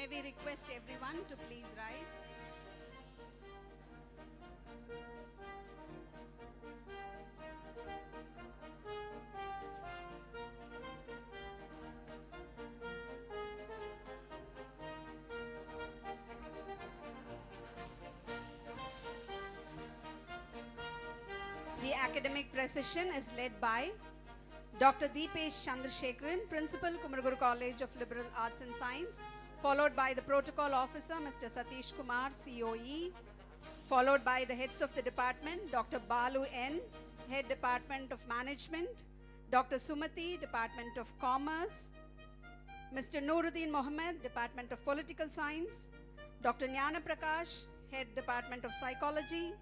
May we request everyone to please rise. The academic procession is led by Dr. Deepesh Chandrasekharan, Principal, Kumaraguru College of Liberal Arts and Science, followed by the Protocol Officer, Mr. Satish Kumar, COE, followed by the heads of the department, Dr. Balu N, Head Department of Management, Dr. Sumati, Department of Commerce, Mr. Nuruddin Mohammed, Department of Political Science, Dr. Jnana Prakash, Head Department of Psychology,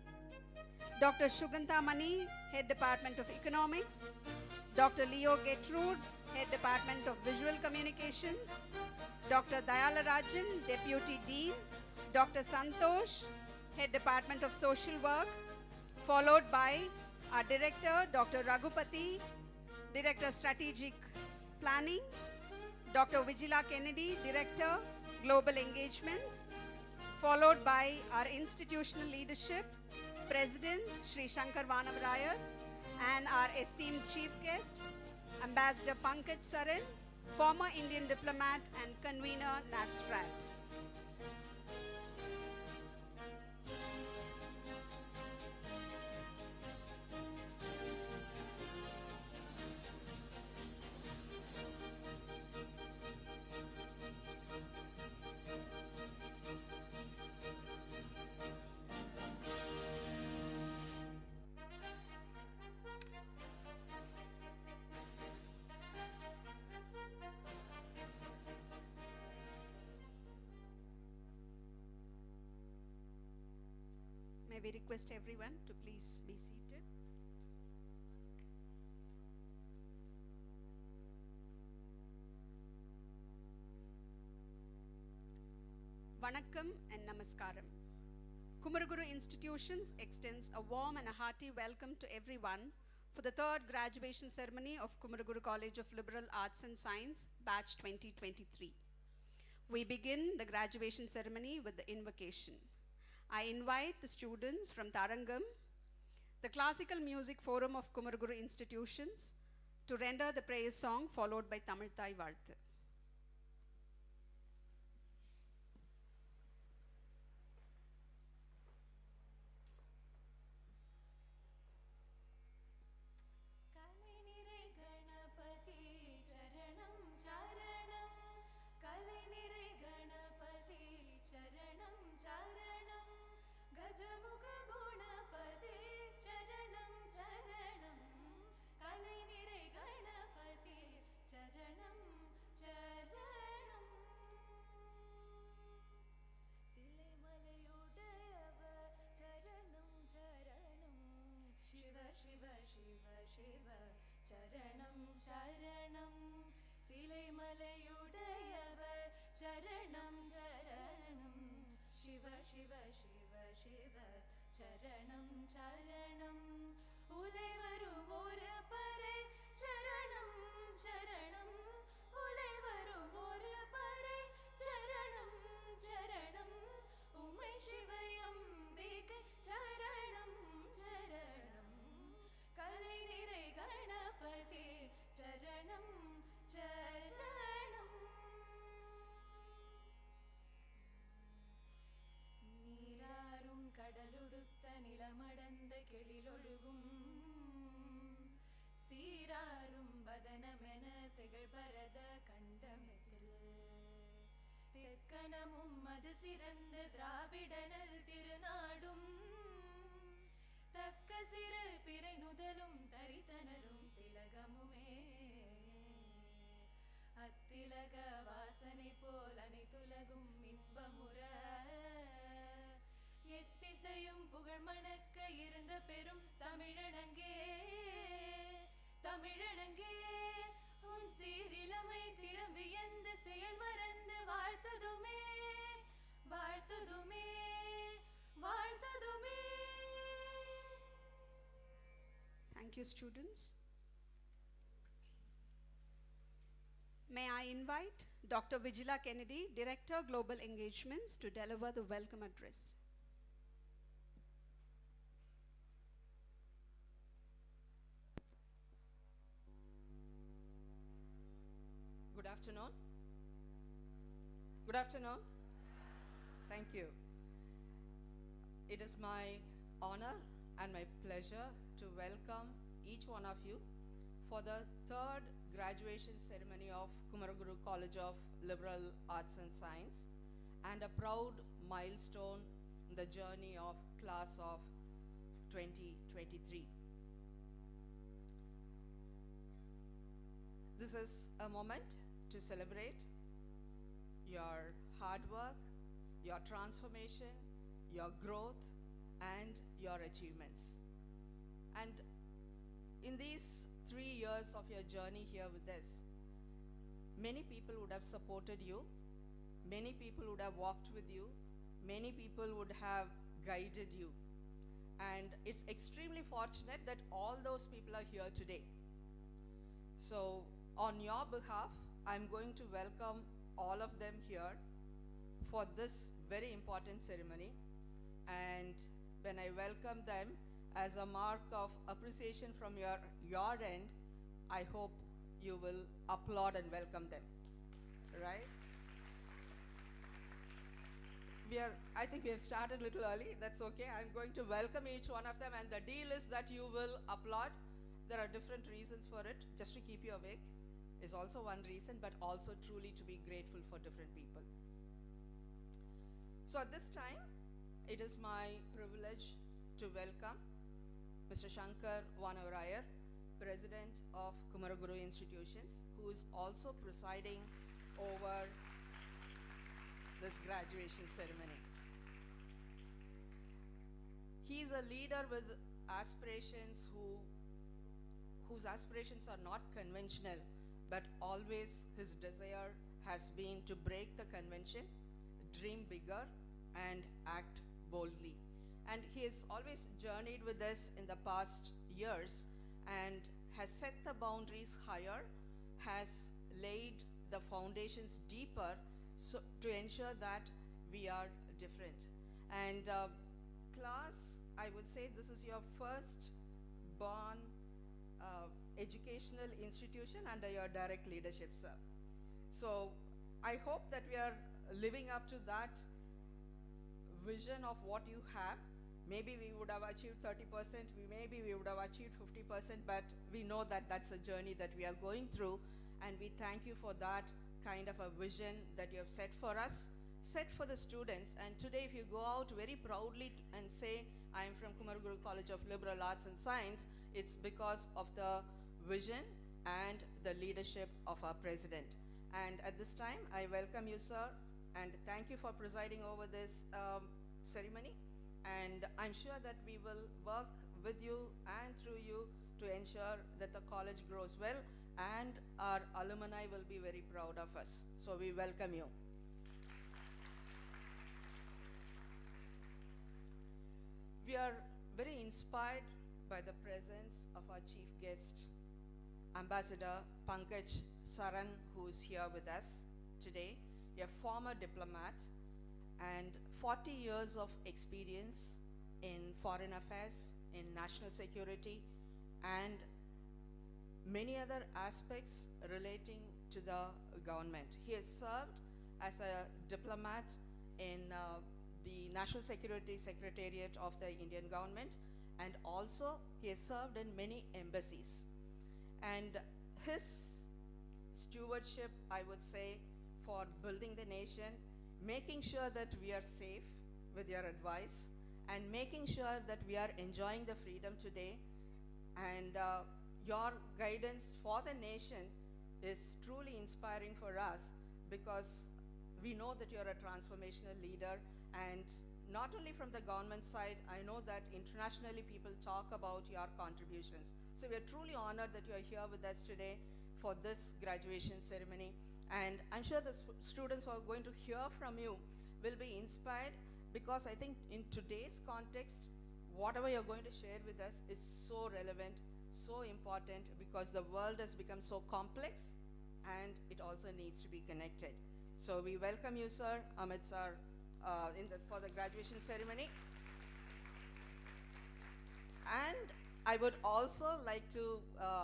Dr. Shugantha Mani, Head Department of Economics, Dr. Leo Gertrude, Head Department of Visual Communications, Dr. Dayala Rajan, Deputy Dean, Dr. Santosh, Head Department of Social Work, followed by our Director, Dr. Raghupati, Director Strategic Planning, Dr. Vijila Kennedy, Director, Global Engagements, followed by our institutional leadership, President Shri Shankar Vanavaraya, and our esteemed chief guest, Ambassador Pankaj Saran, former Indian diplomat and convener NATSTRAT. May we request everyone to please be seated. Vanakkam and Namaskaram. Kumaraguru Institutions extends a warm and a hearty welcome to everyone for the third graduation ceremony of Kumaraguru College of Liberal Arts and Science, batch 2023. We begin the graduation ceremony with the invocation. I invite the students from Tarangam, the Classical Music Forum of Kumaraguru Institutions, to render the praise song followed by Tamil Thai Varthu. Thank you, students. May I invite Dr. Vigila Kennedy, Director, Global Engagements, to deliver the welcome address. Good afternoon. Good afternoon. Thank you. It is my honor and my pleasure to welcome each one of you for the third graduation ceremony of Kumaraguru College of Liberal Arts and Science, and a proud milestone in the journey of class of 2023. This is a moment to celebrate your hard work, your transformation, your growth, and your achievements. And in these 3 years of your journey here with us, many people would have supported you, many people would have walked with you, many people would have guided you. And it's extremely fortunate that all those people are here today. So on your behalf, I'm going to welcome all of them here for this very important ceremony. And when I welcome them, as a mark of appreciation from your end, I hope you will applaud and welcome them, right? I think we have started a little early, that's okay. I'm going to welcome each one of them, and the deal is that you will applaud. There are different reasons for it. Just to keep you awake is also one reason, but also truly to be grateful for different people. So at this time, it is my privilege to welcome Mr. Shankar Vanavarayar, President of Kumaraguru Institutions, who is also presiding over this graduation ceremony. He is a leader with aspirations whose aspirations are not conventional, but always his desire has been to break the convention, dream bigger, and act boldly. And he has always journeyed with us in the past years and has set the boundaries higher, has laid the foundations deeper so to ensure that we are different. And class, I would say this is your first born educational institution under your direct leadership, sir. So I hope that we are living up to that vision of what you have. Maybe we would have achieved 30%, maybe we would have achieved 50%, but we know that that's a journey that we are going through, and we thank you for that kind of a vision that you have set for us, set for the students. And today, if you go out very proudly and say, I am from Kumaraguru College of Liberal Arts and Science, it's because of the vision and the leadership of our president. And at this time, I welcome you, sir, and thank you for presiding over this ceremony. And I'm sure that we will work with you and through you to ensure that the college grows well, and our alumni will be very proud of us. So we welcome you. We are very inspired by the presence of our chief guest, Ambassador Pankaj Saran, who is here with us today, a former diplomat and 40 years of experience in foreign affairs, in national security, and many other aspects relating to the government. He has served as a diplomat in the National Security Secretariat of the Indian government, and also he has served in many embassies. And his stewardship, I would say, for building the nation, making sure that we are safe with your advice, and making sure that we are enjoying the freedom today, and your guidance for the nation is truly inspiring for us, because we know that you're a transformational leader. And not only from the government side, I know that internationally people talk about your contributions. So we are truly honored that you are here with us today for this graduation ceremony. And I'm sure the students who are going to hear from you will be inspired, because I think in today's context, whatever you're going to share with us is so relevant, so important, because the world has become so complex, and it also needs to be connected. So we welcome you, sir, Amit sir, for the graduation ceremony. And I would also like to,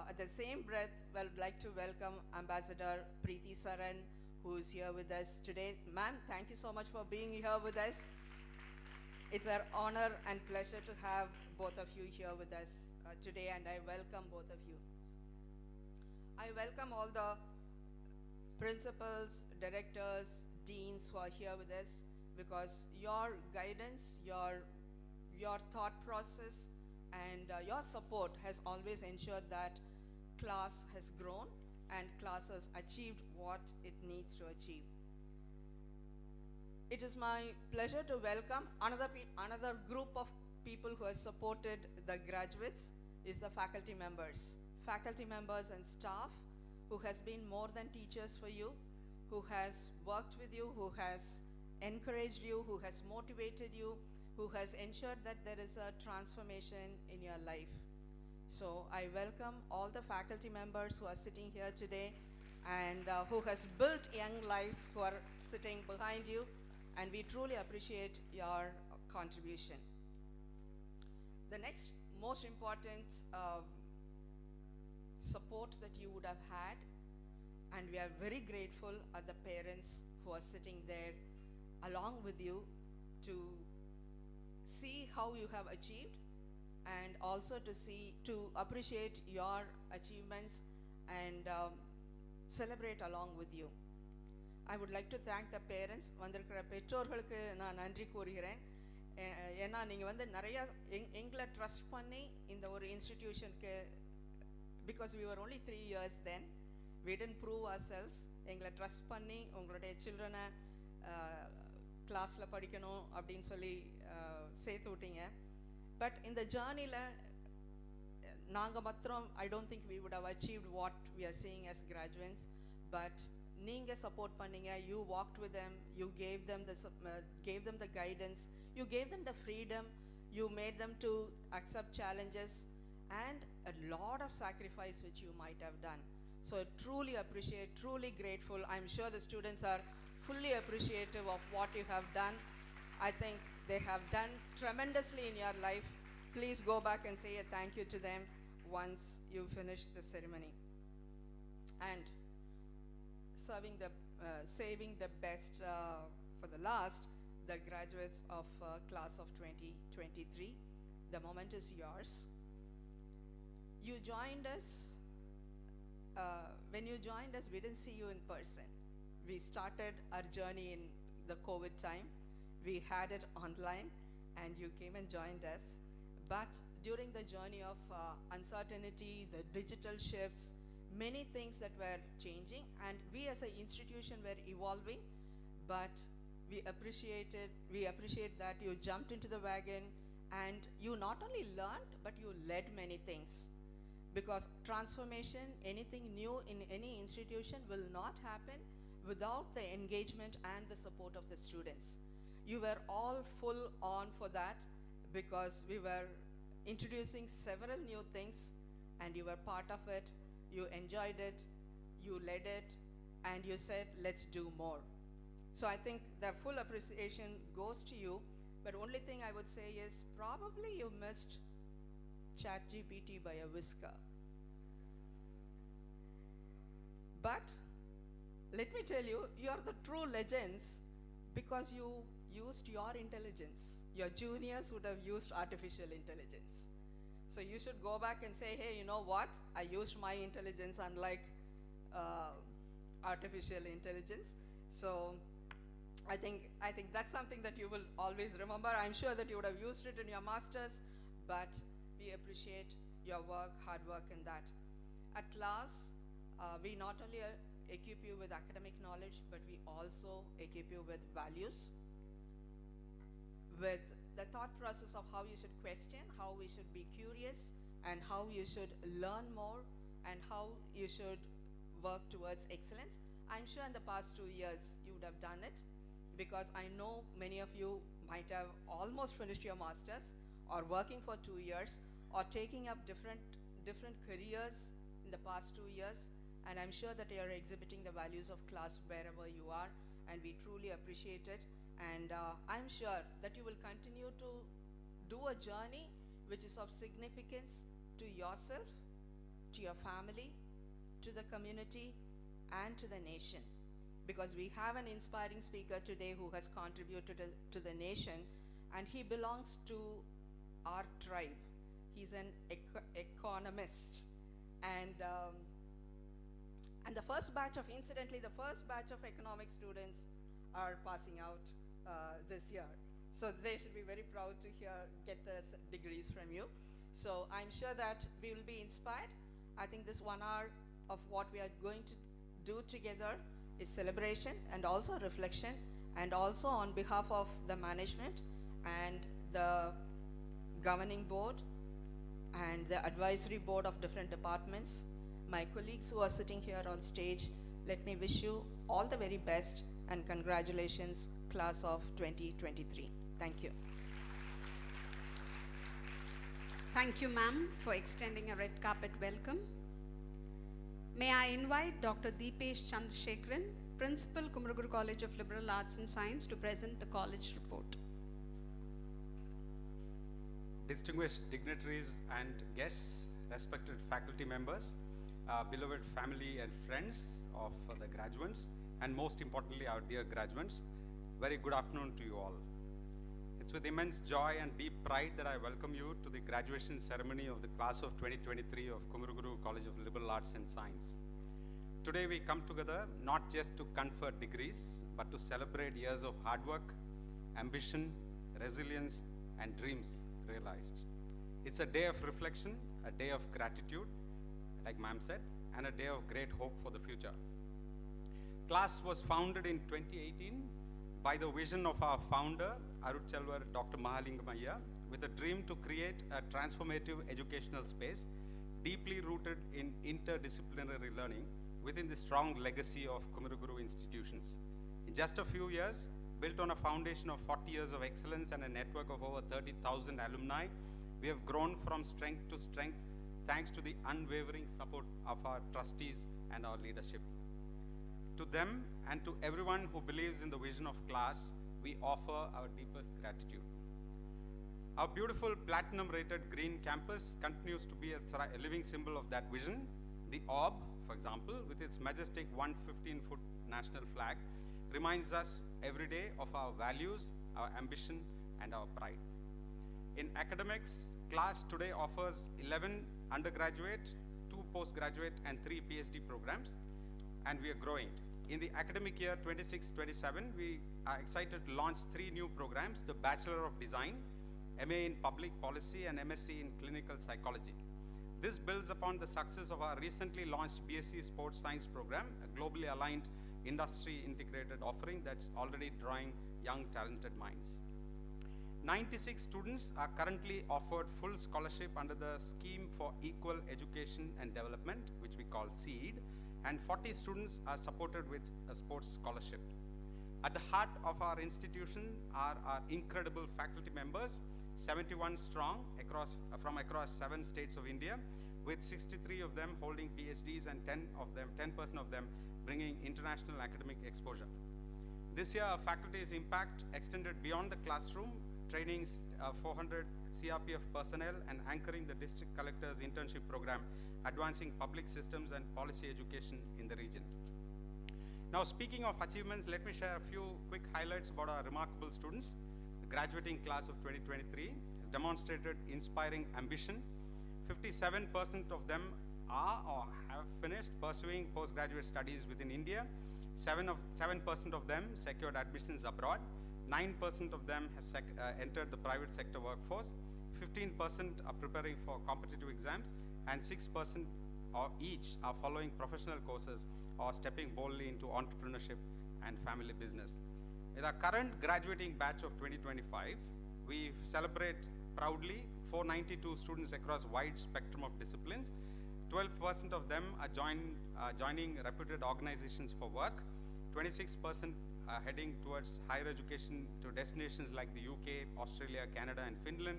at the same breath, like to welcome Ambassador Preeti Saran, who is here with us today. Ma'am, thank you so much for being here with us. It's our honor and pleasure to have both of you here with us today, and I welcome both of you. I welcome all the principals, directors, deans who are here with us, because your guidance, your thought process, and your support has always ensured that class has grown and class has achieved what it needs to achieve. It is my pleasure to welcome another group of people who have supported the graduates is the faculty members. Faculty members and staff who has been more than teachers for you, who has worked with you, who has encouraged you, who has motivated you, who has ensured that there is a transformation in your life. So I welcome all the faculty members who are sitting here today and who has built young lives who are sitting behind you, and we truly appreciate your contribution. The next most important support that you would have had, and we are very grateful, are the parents who are sitting there along with you to see how you have achieved, and also to appreciate your achievements and celebrate along with you. I would like to thank the parents. வந்திருக்கிற பெற்றோர்களுக்கு நான் நன்றி கூறுகிறேன். ஏன்னா நீங்கள் வந்து நிறையா எங்களை ட்ரஸ்ட் பண்ணி இந்த ஒரு இன்ஸ்டிடியூஷனுக்கு, because we were only 3 years then, we didn't prove ourselves. எங்களை ட்ரஸ்ட் பண்ணி உங்களுடைய சில்ட்ரனை கிளாஸில் படிக்கணும் அப்படின்னு சொல்லி சேர்த்து விட்டீங்க. பட் இந்த ஜேர்னியில் நாங்கள் மாத்திரம் I don't think we would have achieved what we are seeing as graduates, but நீங்கள் சப்போர்ட் பண்ணீங்க. You walked with them, you gave them the guidance, you gave them the freedom, you made them to accept challenges, and a lot of sacrifice which you might have done. So truly appreciate, truly grateful. I'm sure the students are fully appreciative of what you have done. I think they have done tremendously in your life. Please go back and say a thank you to them once you finish the ceremony. And saving the best for the last, the graduates of class of 2023. The moment is yours. You joined us. When you joined us, we didn't see you in person. We started our journey in the COVID time. We had it online, and you came and joined us. But during the journey of uncertainty, the digital shifts, many things that were changing, and we as an institution were evolving, but we appreciate that you jumped into the wagon, and you not only learned, but you led many things. Because transformation, anything new in any institution will not happen without the engagement and the support of the students. You were all full on for that, because we were introducing several new things, and you were part of it. You enjoyed it, you led it, and you said, let's do more. So I think the full appreciation goes to you, but only thing I would say is probably you missed ChatGPT by a whisker. But let me tell you, you are the true legends because you used your intelligence. Your juniors would have used artificial intelligence. So you should go back and say, hey, you know what? I used my intelligence unlike artificial intelligence. So I think that's something that you will always remember. I'm sure that you would have used it in your masters, but we appreciate your work, hard work in that. At class, we not only equip you with academic knowledge, but we also equip you with values, with the thought process of how you should question, how we should be curious, and how you should learn more, and how you should work towards excellence. I'm sure in the past 2 years you would have done it, because I know many of you might have almost finished your masters, or working for 2 years, or taking up different careers in the past 2 years. and I'm sure that you're exhibiting the values of class wherever you are, and we truly appreciate it. And I'm sure that you will continue to do a journey which is of significance to yourself, to your family, to the community, and to the nation. Because we have an inspiring speaker today who has contributed to the nation, and he belongs to our tribe. He's an economist. And the first batch of, incidentally, the first batch of economic students are passing out this year. So they should be very proud to get the degrees from you. So I'm sure that we will be inspired. I think this 1 hour of what we are going to do together is celebration and also reflection, and also on behalf of the management and the governing board and the advisory board of different departments, my colleagues who are sitting here on stage, let me wish you all the very best and congratulations, class of 2023. Thank you. Thank you, ma'am, for extending a red carpet welcome. May I invite Dr. Deepesh Chandrasekharan, Principal, Kumaraguru College of Liberal Arts and Science, to present the college report. Distinguished dignitaries and guests, respected faculty members, beloved family and friends of the graduates, and most importantly, our dear graduates, very good afternoon to you all. It's with immense joy and deep pride that I welcome you to the graduation ceremony of the class of 2023 of Kumaraguru College of Liberal Arts and Science. Today we come together not just to confer degrees, but to celebrate years of hard work, ambition, resilience, and dreams realized. It's a day of reflection, a day of gratitude, like ma'am said, and a day of great hope for the future. KCLAS was founded in 2018 by the vision of our founder, Aruchelvar Dr. Mahalingam Ayya, with a dream to create a transformative educational space deeply rooted in interdisciplinary learning within the strong legacy of Kumaraguru institutions. In just a few years, built on a foundation of 40 years of excellence and a network of over 30,000 alumni, we have grown from strength to strength thanks to the unwavering support of our trustees and our leadership. To them and to everyone who believes in the vision of KCLAS, we offer our deepest gratitude. Our beautiful platinum-rated green campus continues to be a living symbol of that vision. The orb, for example, with its majestic 115-foot national flag, reminds us every day of our values, our ambition, and our pride. In academics, KCLAS today offers 11 undergraduate, 2 postgraduate, and 3 PhD programs, and we are growing. In the academic year 26-27, we are excited to launch 3 new programs: the Bachelor of Design, MA in Public Policy, and MSc in Clinical Psychology. This builds upon the success of our recently launched BSc Sports Science program, a globally aligned industry-integrated offering that's already drawing young, talented minds. 96 students are currently offered full scholarship under the Scheme for Equal Education and Development, which we call SEED, and 40 students are supported with a sports scholarship. At the heart of our institution are our incredible faculty members, 71 strong from across 7 states of India, with 63 of them holding PhDs and 10% of them bringing international academic exposure. This year, our faculty's impact extended beyond the classroom, training 400 CRPF personnel and anchoring the district collector's internship program, advancing public systems and policy education in the region. Now, speaking of achievements, let me share a few quick highlights about our remarkable students. The graduating class of 2023 has demonstrated inspiring ambition. 57% of them are or have finished pursuing postgraduate studies within India. 7% of them secured admissions abroad. 9% of them have entered the private sector workforce. 15% are preparing for competitive exams, and 6% each are following professional courses or stepping boldly into entrepreneurship and family business. With our current graduating batch of 2025, we celebrate proudly 492 students across a wide spectrum of disciplines. 12% of them are joining reputed organizations for work. 26% are heading towards higher education to destinations like the UK, Australia, Canada, and Finland.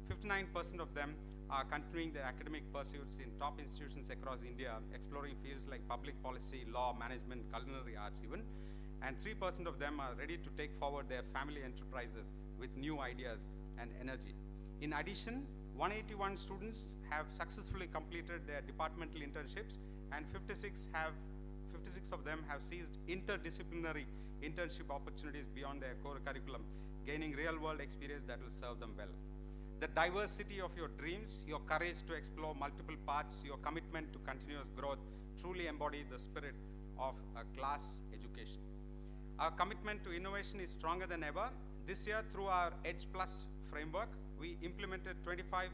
59% of them are continuing their academic pursuits in top institutions across India, exploring fields like public policy, law, management, culinary arts even. And 3% of them are ready to take forward their family enterprises with new ideas and energy. In addition, 181 students have successfully completed their departmental internships, and 56 of them have seized interdisciplinary internship opportunities beyond their core curriculum, gaining real-world experience that will serve them well. The diversity of your dreams, your courage to explore multiple paths, your commitment to continuous growth truly embody the spirit of a class education. Our commitment to innovation is stronger than ever. This year, through our Edge Plus framework, we implemented 25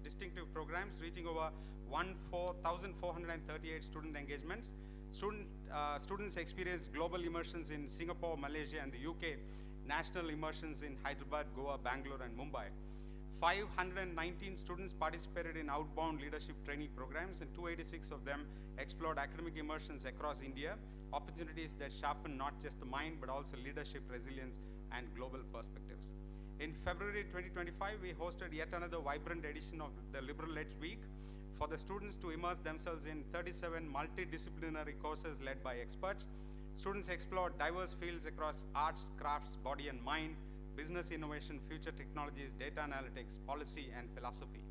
distinctive programs reaching over 1,438 student engagements. Students experienced global immersions in Singapore, Malaysia, and the UK, national immersions in Hyderabad, Goa, Bangalore, and Mumbai. 519 students participated in outbound leadership training programs, and 286 of them explored academic immersions across India, opportunities that sharpen not just the mind, but also leadership, resilience, and global perspectives. In February 2025, we hosted yet another vibrant edition of the Liberal Edge Week for the students to immerse themselves in 37 multidisciplinary courses led by experts. Students explored diverse fields across arts, crafts, body and mind, business innovation, future technologies, data analytics, policy, and philosophy.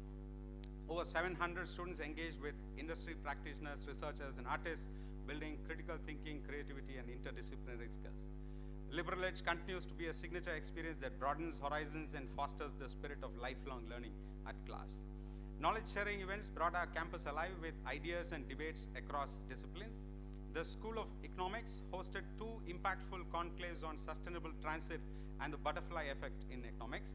Over 700 students engaged with industry practitioners, researchers, and artists, building critical thinking, creativity, and interdisciplinary skills. Liberal Edge continues to be a signature experience that broadens horizons and fosters the spirit of lifelong learning at KCLAS. Knowledge sharing events brought our campus alive with ideas and debates across disciplines. The School of Economics hosted 2 impactful conclaves on sustainable transit and the butterfly effect in economics.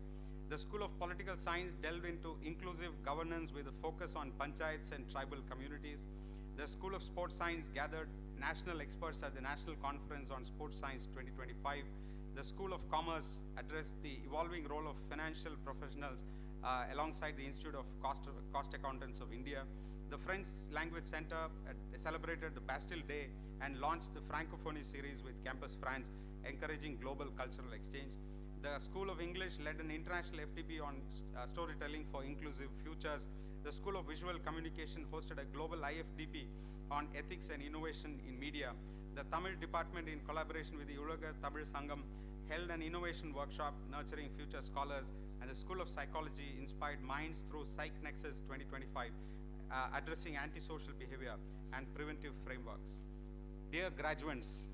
The School of Political Science delved into inclusive governance with a focus on panchayats and tribal communities. The School of Sports Science gathered national experts at the National Conference on Sports Science 2025. The School of Commerce addressed the evolving role of financial professionals alongside the Institute of Cost Accountants of India. The French Language Center celebrated the Bastille Day and launched the Francophonie series with Campus France, encouraging global cultural exchange. The School of English led an international FTP on storytelling for inclusive futures. The School of Visual Communication hosted a global IFDP on ethics and innovation in media. The Tamil department, in collaboration with the Ulaga Tamil Sangam, held an innovation workshop nurturing future scholars, and the School of Psychology inspired Minds through Psych Nexus 2025, addressing antisocial behavior and preventive frameworks. Dear graduates,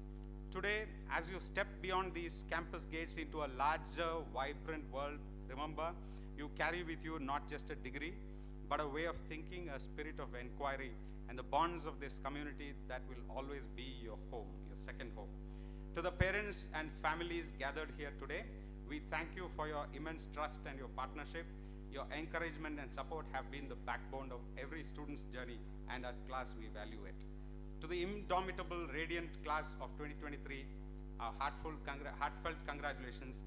today, as you step beyond these campus gates into a larger, vibrant world, remember, you carry with you not just a degree, but a way of thinking, a spirit of inquiry, and the bonds of this community that will always be your home, your second home. To the parents and families gathered here today, we thank you for your immense trust and your partnership. Your encouragement and support have been the backbone of every student's journey, and at KCLAS we value it. To the indomitable, radiant class of 2023, our heartfelt congratulations.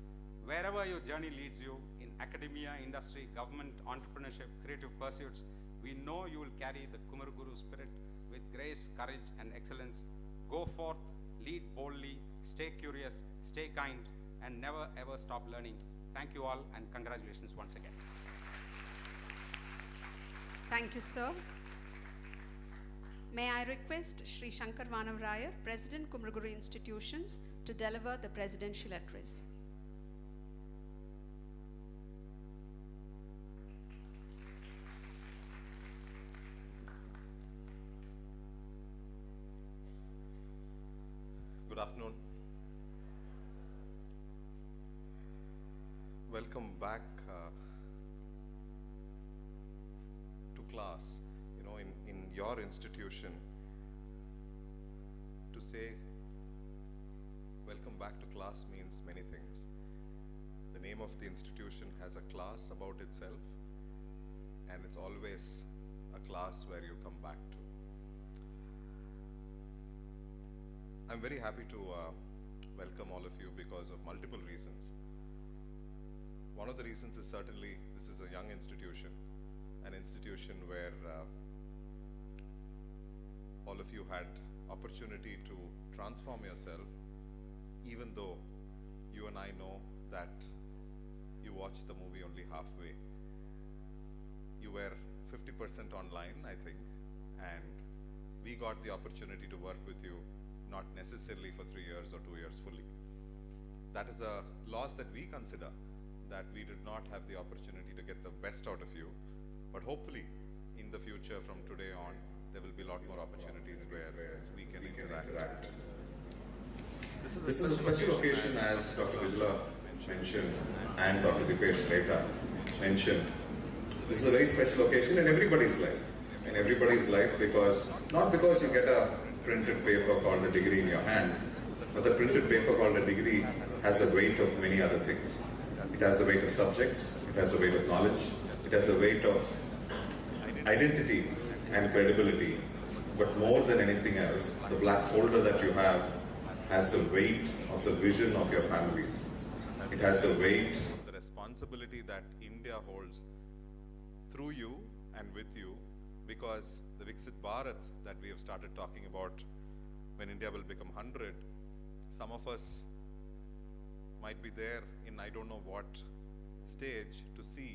Wherever your journey leads you, in academia, industry, government, entrepreneurship, creative pursuits, we know you will carry the Kumaraguru spirit with grace, courage, and excellence. Go forth, lead boldly, stay curious, stay kind, and never ever stop learning. Thank you all, and congratulations once again. Thank you, sir. May I request Shri Shankar Manav Rayar, President, Kumaraguru Institutions, to deliver the presidential address. Good afternoon. Welcome back to class. You know, in your institution, to say welcome back to class means many things. The name of the institution has a class about itself, and it's always a class where you come back to. I'm very happy to welcome all of you because of multiple reasons. One of the reasons is certainly this is a young institution, an institution where all of you had opportunity to transform yourself, even though you and I know that you watched the movie only halfway. You were 50% online, I think, and we got the opportunity to work with you, not necessarily for 3 years or 2 years fully. That is a loss that we consider, that we did not have the opportunity to get the best out of you. But hopefully, in the future, from today on, there will be a lot more opportunities where we can interact. This is a special occasion, as Dr. Vijla mentioned and Dr. Dipesh later mentioned. This is a very special occasion in everybody's life. In everybody's life, because not because you get a printed paper called a degree in your hand, but the printed paper called a degree has the weight of many other things. It has the weight of subjects, it has the weight of knowledge, it has the weight of identity and credibility. But more than anything else, the black folder that you have has the weight of the vision of your families. It has the weight of the responsibility that India holds through you and with you, because the Viksit Bharat that we have started talking about, when India will become 100, some of us might be there in I don't know what stage to see,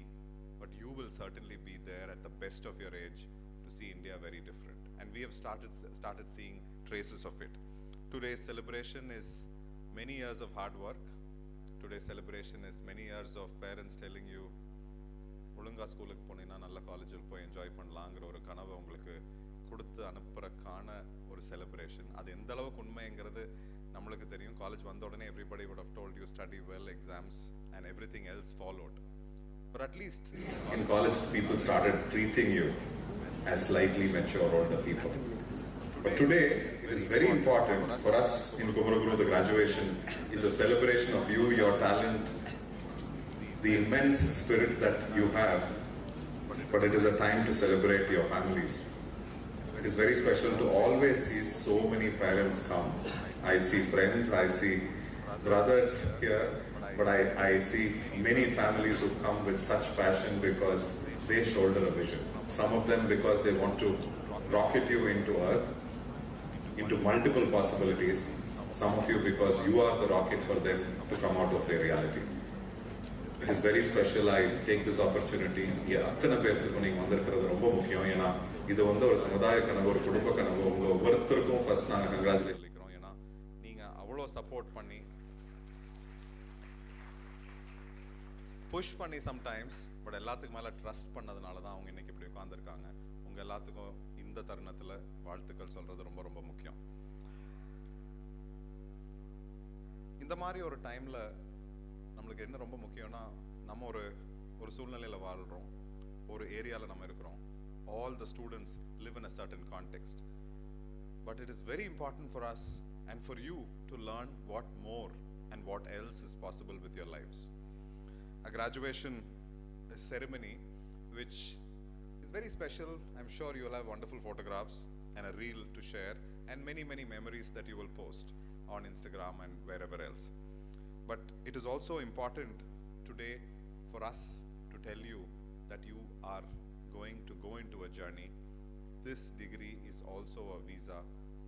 but you will certainly be there at the best of your age to see India very different. And we have started seeing traces of it. Today's celebration is many years of hard work. Today's celebration is many years of parents telling you, ஒழுங்கா ஸ்கூலுக்கு போனீங்கன்னா நல்ல காலேஜில் போய் enjoy பண்ணலாங்கிற ஒரு கனவை உங்களுக்கு கொடுத்து அனுப்புறக்கான ஒரு செலிப்ரேஷன். அது எந்த அளவுக்கு உண்மைங்கிறது நம்மளுக்கு தெரியும். காலேஜ் வந்த உடனே everybody would have told you study well, exams and everything else followed. But at least in college people started treating you as slightly mature older people. But today it is very important for us in Kumaraguru. The graduation is a celebration of you, your talent, the immense spirit that you have, but it is a time to celebrate your families. It is very special to always see so many parents come. I see friends, I see brothers here, but I see many families who come with such passion because they shoulder a vision. Some of them because they want to rocket you into earth, into multiple possibilities. Some of you because you are the rocket for them to come out of their reality. It is very special. I take this opportunity. அத்தனை பேருக்கு நீங்க வந்திருக்கிறது ரொம்ப முக்கியம். ஏன்னா இது ஒரு சமுதாய கனவு, ஒரு குடும்ப கனவு. உங்க ஒவ்வொருத்தருக்கும் ஃபர்ஸ்ட் நாங்க கங்க்ராச்சுலேஷன் சொல்லிக்கிறோம். ஏன்னா நீங்க அவ்வளோ சப்போர்ட் பண்ணி புஷ் பண்ணி சம்டைம்ஸ், பட் எல்லாத்துக்கும் மேல ட்ரஸ்ட் பண்ணதுனால தான் அவங்க இன்னைக்கு இப்படி உட்கார்ந்துருக்காங்க. உங்க எல்லாத்துக்கும் இந்த தருணத்துல வாழ்த்துக்கள் சொல்றது ரொம்ப ரொம்ப முக்கியம். இந்த மாதிரி ஒரு டைம்ல நம்மளுக்கு என்ன ரொம்ப முக்கியம்னா, நம்ம ஒரு சூழ்நிலையில் வாழ்கிறோம், ஒரு ஏரியாவில் நம்ம இருக்கிறோம். All the students live in a certain context. But it is very important for us and for you to learn what more and what else is possible with your lives. A graduation ceremony which is very special. I'm sure you'll have wonderful photographs and a reel to share and many, many memories that you will post on Instagram and wherever else. But it is also important today for us to tell you that you are going to go into a journey. This degree is also a visa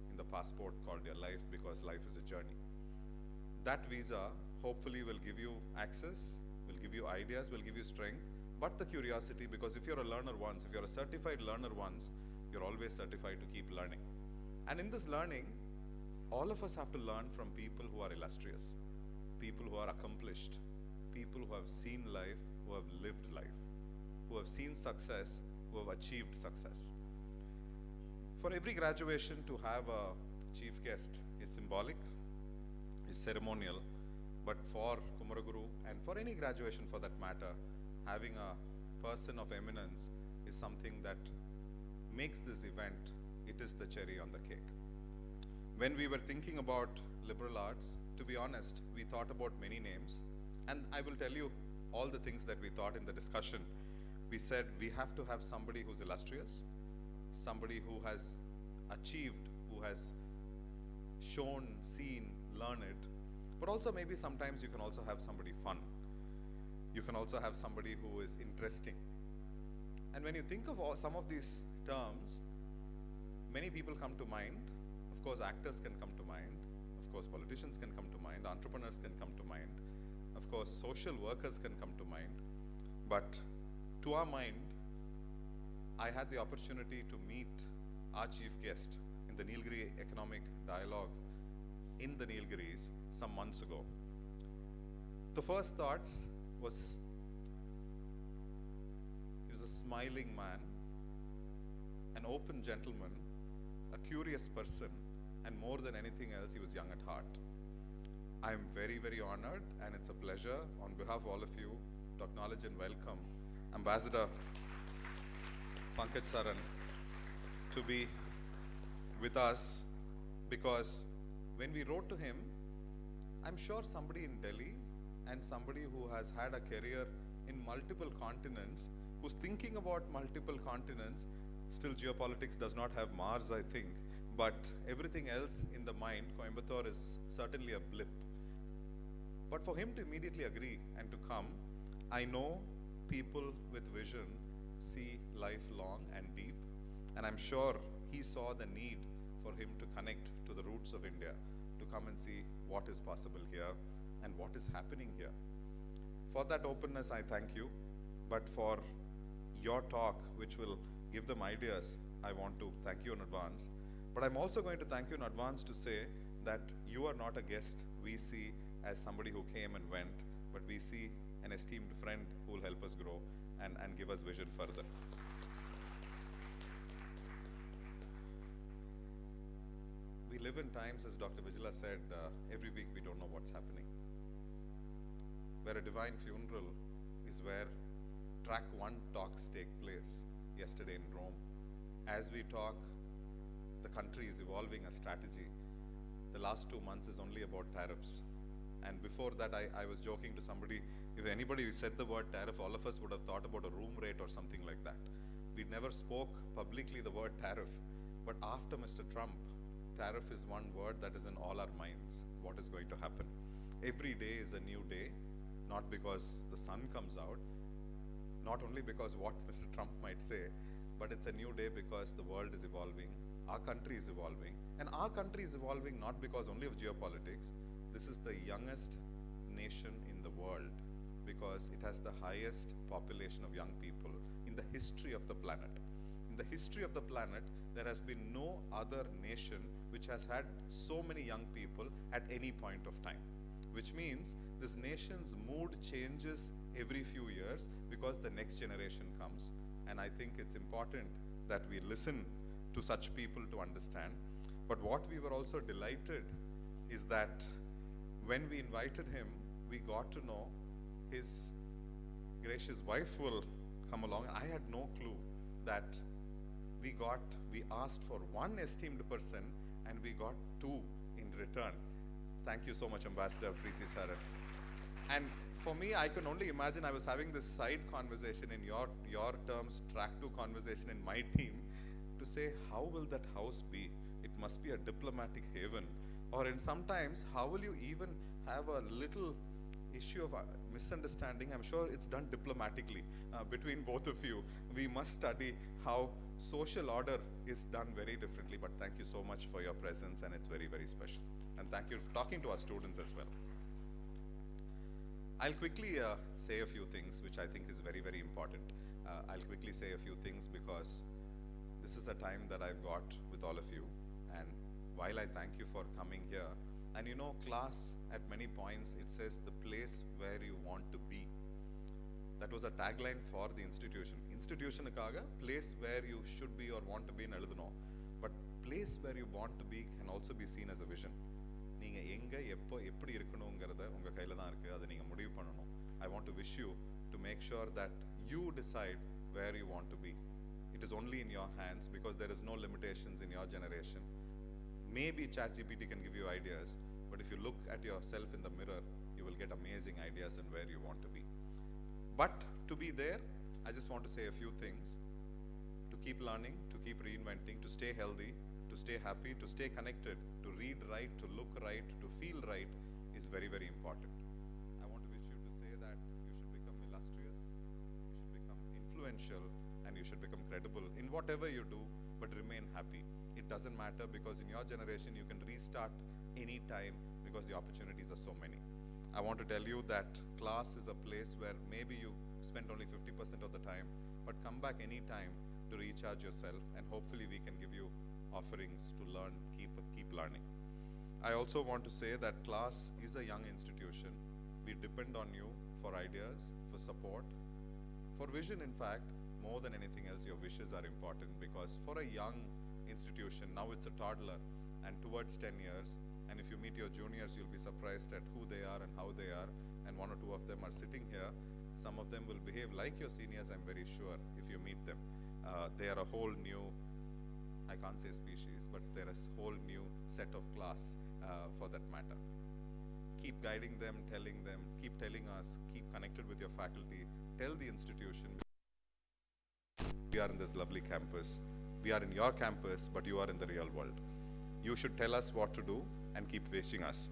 in the passport called your life, because life is a journey. That visa hopefully will give you access, will give you ideas, will give you strength, but the curiosity, because if you're a learner once, if you're a certified learner once, you're always certified to keep learning. And in this learning, all of us have to learn from people who are illustrious, people who are accomplished, people who have seen life, who have lived life, who have seen success, who have achieved success. For every graduation to have a chief guest is symbolic, is ceremonial, but for Kumaraguru and for any graduation for that matter, having a person of eminence is something that makes this event, it is the cherry on the cake. When we were thinking about liberal arts, to be honest, we thought about many names, and I will tell you all the things that we thought in the discussion. We said we have to have somebody who's illustrious, somebody who has achieved, who has shown, seen, learned, but also maybe sometimes you can also have somebody fun. You can also have somebody who is interesting. And when you think of some of these terms, many people come to mind. Of course, actors can come to mind. Of course, politicians can come to mind. Entrepreneurs can come to mind. Of course, social workers can come to mind. But to our mind, I had the opportunity to meet our chief guest in the Nilgiri Economic Dialogue in the Nilgiris some months ago. The first thoughts was, he was a smiling man, an open gentleman, a curious person, and more than anything else, he was young at heart. I am very, very honored, and it's a pleasure on behalf of all of you to acknowledge and welcome Ambassador Saran to be with us, because when we wrote to him, I'm sure somebody in Delhi and somebody who has had a career in multiple continents, who's thinking about multiple continents, still geopolitics does not have Mars, I think, but everything else in the mind, Coimbatore is certainly a blip. But for him to immediately agree and to come, I know people with vision see life long and deep, and I'm sure he saw the need for him to connect to the roots of India, to come and see what is possible here and what is happening here. For that openness, I thank you, but for your talk, which will give them ideas, I want to thank you in advance. But I'm also going to thank you in advance to say that you are not a guest we see as somebody who came and went, but we see an esteemed friend who will help us grow and give us vision further. We live in times, as Dr. Vijala said, every week we don't know what's happening. Where a divine funeral is where track 1 talks take place yesterday in Rome. As we talk, the country is evolving a strategy. The last 2 months is only about tariffs. And before that, I was joking to somebody, if anybody said the word tariff, all of us would have thought about a room rate or something like that. We never spoke publicly the word tariff. But after Mr. Trump, tariff is one word that is in all our minds. What is going to happen? Every day is a new day, not because the sun comes out, not only because what Mr. Trump might say, but it's a new day because the world is evolving, our country is evolving, and our country is evolving not because only of geopolitics. This is the youngest nation in the world because it has the highest population of young people in the history of the planet. In the history of the planet, there has been no other nation which has had so many young people at any point of time, which means this nation's mood changes every few years because the next generation comes. And I think it's important that we listen to such people to understand. But what we were also delighted is that when we invited him, we got to know his gracious wife will come along. And I had no clue that we asked for one esteemed person and we got 2 in return. Thank you so much, Ambassador Preeti Saran. And for me, I can only imagine I was having this side conversation in your terms, track 2 conversation in my team, to say, how will that house be? It must be a diplomatic haven. Or in sometimes, how will you even have a little issue of misunderstanding? I'm sure it's done diplomatically between both of you. We must study how social order is done very differently. But thank you so much for your presence, and it's very, very special. And thank you for talking to our students as well. I'll quickly say a few things, which I think is very, very important. I'll quickly say a few things because this is a time that I've got with all of you. And while I thank you for coming here, and you know, class at many points, it says the place where you want to be. That was a tagline for the institution. Institution-kaga, place where you should be or want to be in eludano. But place where you want to be can also be seen as a vision. நீங்க எங்க எப்போ எப்படி இருக்கணும்ங்கறத உங்க கையில தான் இருக்கு. அதை நீங்க முடிவு பண்ணணும். I want to wish you to make sure that you decide where you want to be. It is only in your hands because there is no limitations in your generation. Maybe ChatGPT can give you ideas, but if you look at yourself in the mirror, you will get amazing ideas in where you want to be. But to be there, I just want to say a few things. To keep learning, to keep reinventing, to stay healthy, to stay happy, to stay connected, to read right, to look right, to feel right is very, very important. I want to wish you to say that you should become illustrious, you should become influential, and you should become credible in whatever you do, but remain happy. It doesn't matter because in your generation you can restart any time because the opportunities are so many. I want to tell you that class is a place where maybe you spend only 50% of the time, but come back any time to recharge yourself, and hopefully we can give you offerings to learn, keep learning. I also want to say that KCLAS is a young institution. We depend on you for ideas, for support, for vision. In fact, more than anything else, your wishes are important, because for a young institution, now it's a toddler and towards 10 years, and if you meet your juniors, you'll be surprised at who they are and how they are, and one or two of them are sitting here. Some of them will behave like your seniors, I'm very sure, if you meet them. They are a whole new, I can't say species, but they're a whole new set of class for that matter. Keep guiding them, telling them, keep telling us, keep connected with your faculty, tell the institution. We are in this lovely campus. We are in your campus, but you are in the real world. You should tell us what to do and keep wishing us.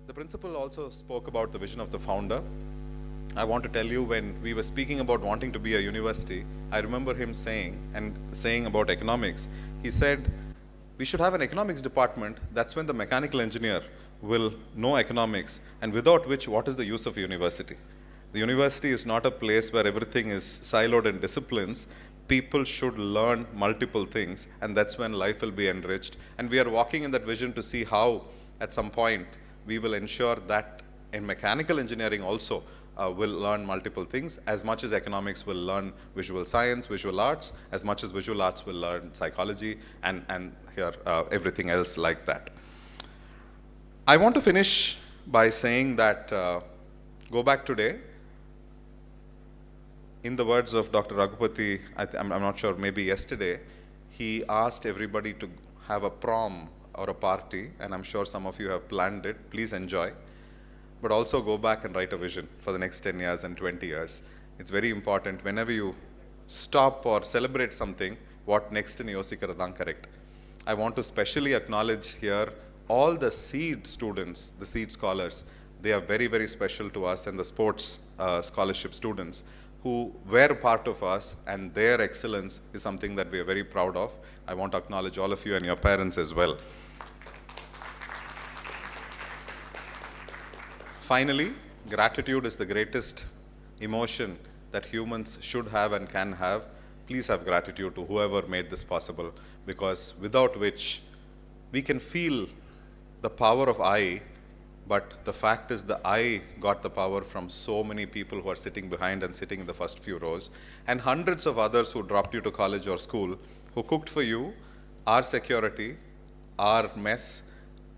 The principal also spoke about the vision of the founder. I want to tell you, when we were speaking about wanting to be a university, I remember him saying about economics. He said, we should have an economics department. That's when the mechanical engineer will know economics, and without which, what is the use of a university? The university is not a place where everything is siloed in disciplines. People should learn multiple things, and that's when life will be enriched. And we are walking in that vision to see how, at some point, we will ensure that in mechanical engineering also will learn multiple things, as much as economics will learn visual science, visual arts, as much as visual arts will learn psychology, and here everything else like that. I want to finish by saying that go back today. In the words of Dr. Raghupati, I'm not sure, maybe yesterday, he asked everybody to have a prom or a party, and I'm sure some of you have planned it. Please enjoy. But also go back and write a vision for the next 10 years and 20 years. It's very important whenever you stop or celebrate something, what next in Yosikaradan correct. I want to specially acknowledge here all the seed students, the seed scholars. They are very, very special to us, and the sports scholarship students who were part of us, and their excellence is something that we are very proud of. I want to acknowledge all of you and your parents as well. Finally, gratitude is the greatest emotion that humans should have and can have. Please have gratitude to whoever made this possible, because without which we can feel the power of I, but the fact is the I got the power from so many people who are sitting behind and sitting in the first few rows, and hundreds of others who dropped you to college or school, who cooked for you, our security, our mess,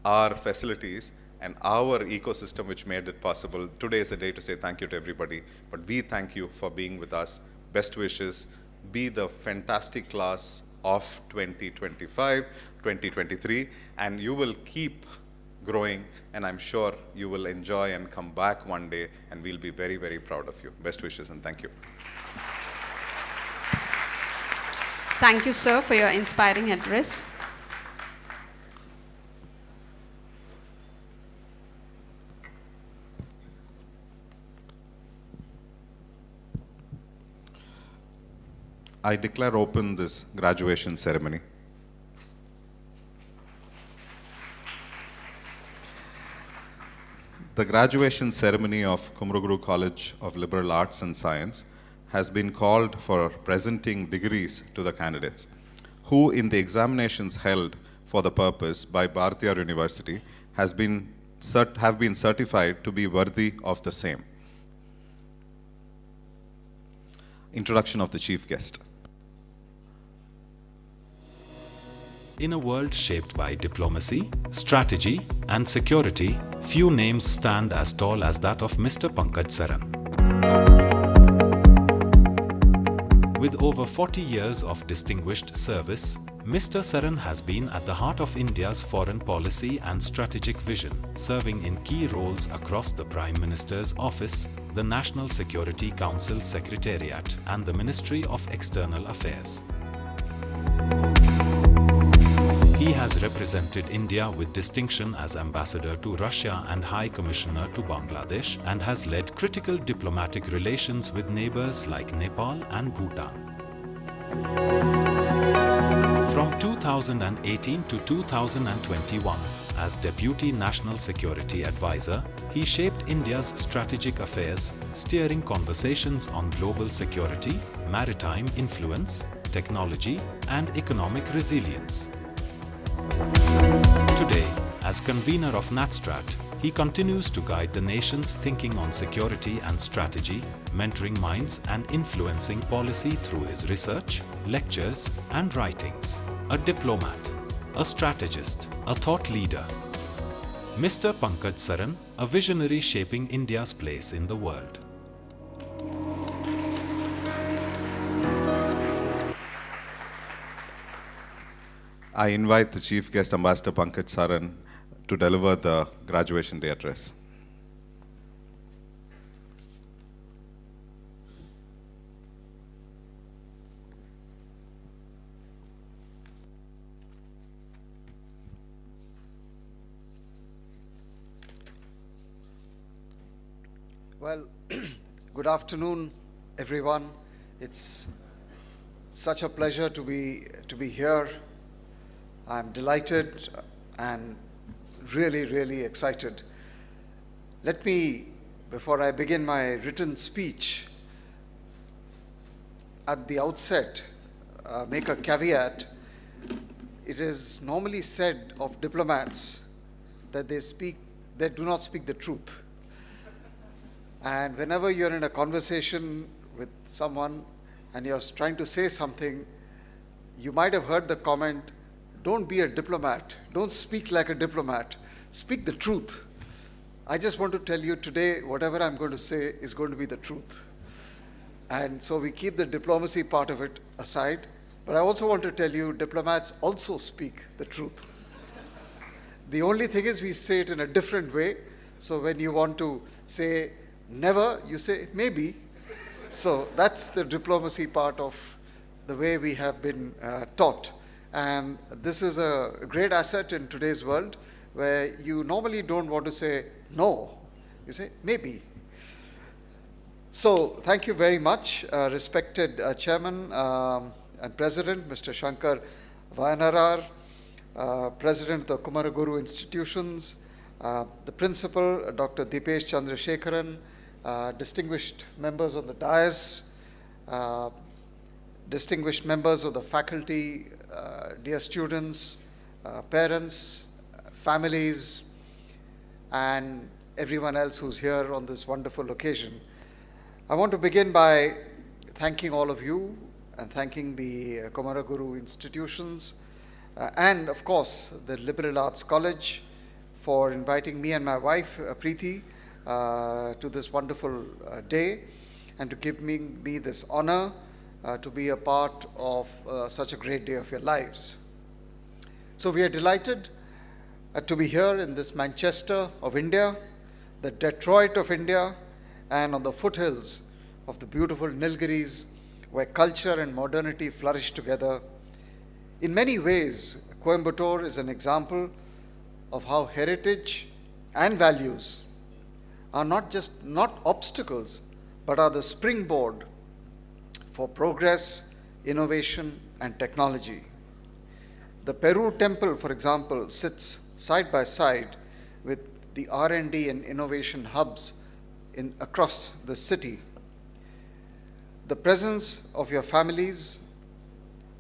our facilities, and our ecosystem which made it possible. Today is a day to say thank you to everybody, but we thank you for being with us. Best wishes. Be the fantastic class of 2025, 2023, and you will keep growing, and I'm sure you will enjoy and come back one day, and we'll be very, very proud of you. Best wishes and thank you. Thank you, sir, for your inspiring address. I declare open this graduation ceremony. The graduation ceremony of Kumaraguru College of Liberal Arts and Science has been called for presenting degrees to the candidates, who in the examinations held for the purpose by Bharatiyar University have been certified to be worthy of the same. Introduction of the chief guest. In a world shaped by diplomacy, strategy, and security, few names stand as tall as that of Mr. Pankaj Saran. With over 40 years of distinguished service, Mr. Saran has been at the heart of India's foreign policy and strategic vision, serving in key roles across the Prime Minister's office, the National Security Council Secretariat, and the Ministry of External Affairs. He has represented India with distinction as Ambassador to Russia and High Commissioner to Bangladesh, and has led critical diplomatic relations with neighbors like Nepal and Bhutan. From 2018 to 2021, as Deputy National Security Advisor, he shaped India's strategic affairs, steering conversations on global security, maritime influence, technology, and economic resilience. Today, as convener of NatStrat, he continues to guide the nation's thinking on security and strategy, mentoring minds and influencing policy through his research, lectures, and writings. A diplomat, a strategist, a thought leader. Mr. Pankaj Saran, a visionary shaping India's place in the world. I invite the Chief Guest Ambassador Pankaj Saran to deliver the graduation day address. Well, good afternoon, everyone. It's such a pleasure to be here. I'm delighted and really excited. Let me, before I begin my written speech, at the outset, make a caveat. It is normally said of diplomats that they do not speak the truth. And whenever you're in a conversation with someone and you're trying to say something, you might have heard the comment, don't be a diplomat, don't speak like a diplomat, speak the truth. I just want to tell you today, whatever I'm going to say is going to be the truth. And so we keep the diplomacy part of it aside, but I also want to tell you, diplomats also speak the truth. The only thing is we say it in a different way. So when you want to say never, you say maybe. So that's the diplomacy part of the way we have been taught. And this is a great asset in today's world where you normally don't want to say no, you say maybe. So thank you very much, respected Chairman and President, Mr. Shankar Vayanarar, President of the Kumaraguru Institutions, the Principal, Dr. Deepesh Chandrasekharan, distinguished members on the dais, distinguished members of the faculty, dear students, parents, families, and everyone else who's here on this wonderful occasion. I want to begin by thanking all of you and thanking the Kumaraguru institutions and, of course, the Liberal Arts College for inviting me and my wife, Preeti, to this wonderful day and to give me this honor to be a part of such a great day of your lives. So we are delighted to be here in this Manchester of India, the Detroit of India, and on the foothills of the beautiful Nilgiris, where culture and modernity flourish together. In many ways, Coimbatore is an example of how heritage and values are not obstacles, but are the springboard for progress, innovation, and technology. The Peru Temple, for example, sits side by side with the R&D and innovation hubs across the city. The presence of your families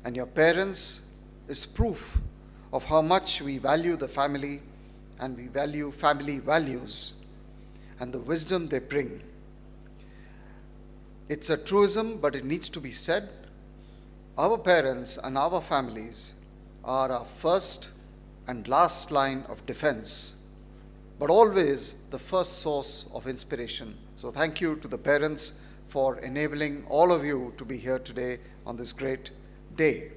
and your parents is proof of how much we value the family and we value family values and the wisdom they bring. It's a truism, but it needs to be said. Our parents and our families are our first and last line of defense, but always the first source of inspiration. So thank you to the parents for enabling all of you to be here today on this great day.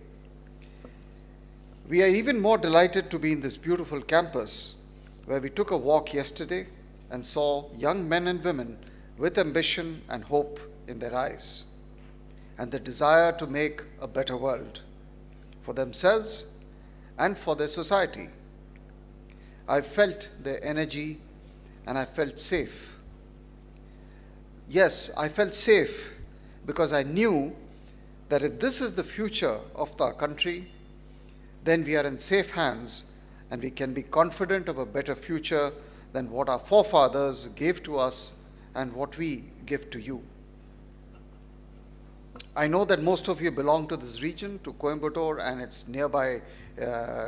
We are even more delighted to be in this beautiful campus where we took a walk yesterday and saw young men and women with ambition and hope in their eyes and the desire to make a better world for themselves and for their society. I felt their energy and I felt safe. Yes, I felt safe because I knew that if this is the future of our country, then we are in safe hands and we can be confident of a better future than what our forefathers gave to us and what we give to you. I know that most of you belong to this region, to Coimbatore and its nearby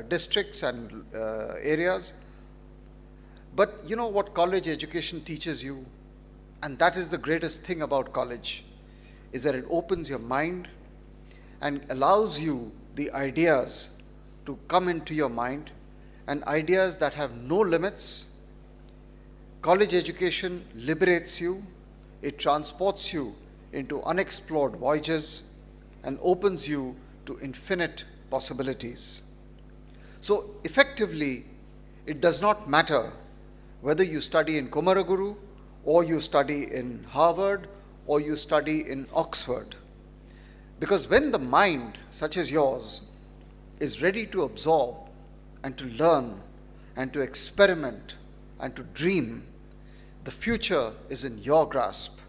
districts and areas. But you know what college education teaches you? And that is the greatest thing about college, is that it opens your mind and allows you the ideas to come into your mind, and ideas that have no limits. College education liberates you, it transports you into unexplored voyages and opens you to infinite possibilities. So effectively, it does not matter whether you study in Kumaraguru, or you study in Harvard, or you study in Oxford. Because when the mind, such as yours, is ready to absorb and to learn and to experiment and to dream, the future is in your grasp.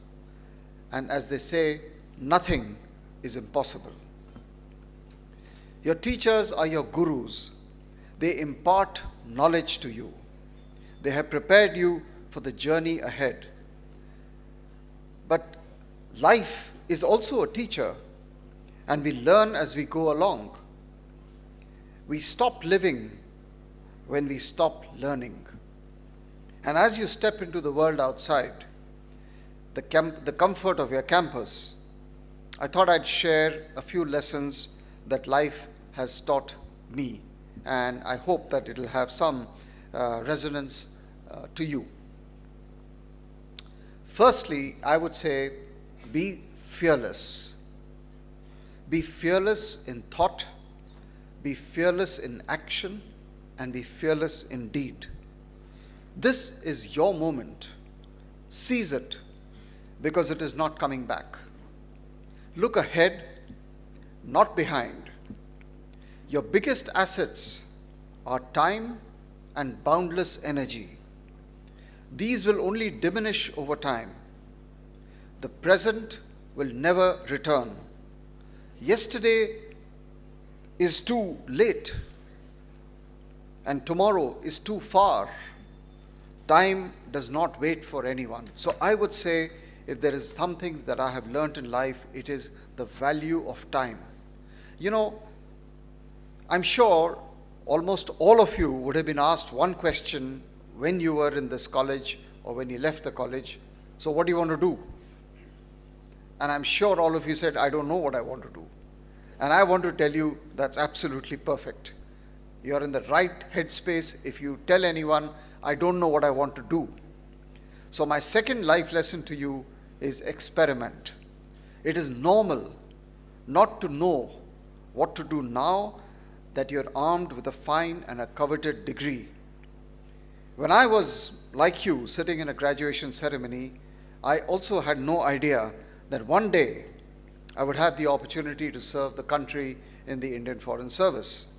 And as they say, nothing is impossible. Your teachers are your gurus. They impart knowledge to you. They have prepared you for the journey ahead. But life is also a teacher, and we learn as we go along. We stop living when we stop learning. And as you step into the world outside, the comfort of your campus, I thought I'd share a few lessons that life has taught me, and I hope that it'll have some resonance to you. Firstly, I would say, be fearless. Be fearless in thought, be fearless in action, and be fearless in deed. This is your moment. Seize it, because it is not coming back. Look ahead, not behind. Your biggest assets are time and boundless energy. These will only diminish over time. The present will never return. Yesterday is too late, and tomorrow is too far. Time does not wait for anyone. So I would say, if there is something that I have learned in life, it is the value of time. You know, I'm sure almost all of you would have been asked one question when you were in this college or when you left the college. So what do you want to do? And I'm sure all of you said, I don't know what I want to do. And I want to tell you, that's absolutely perfect. You're in the right headspace if you tell anyone, I don't know what I want to do. So my second life lesson to you is experiment. It is normal not to know what to do now that you're armed with a fine and a coveted degree. When I was, like you, sitting in a graduation ceremony, I also had no idea that one day I would have the opportunity to serve the country in the Indian Foreign Service.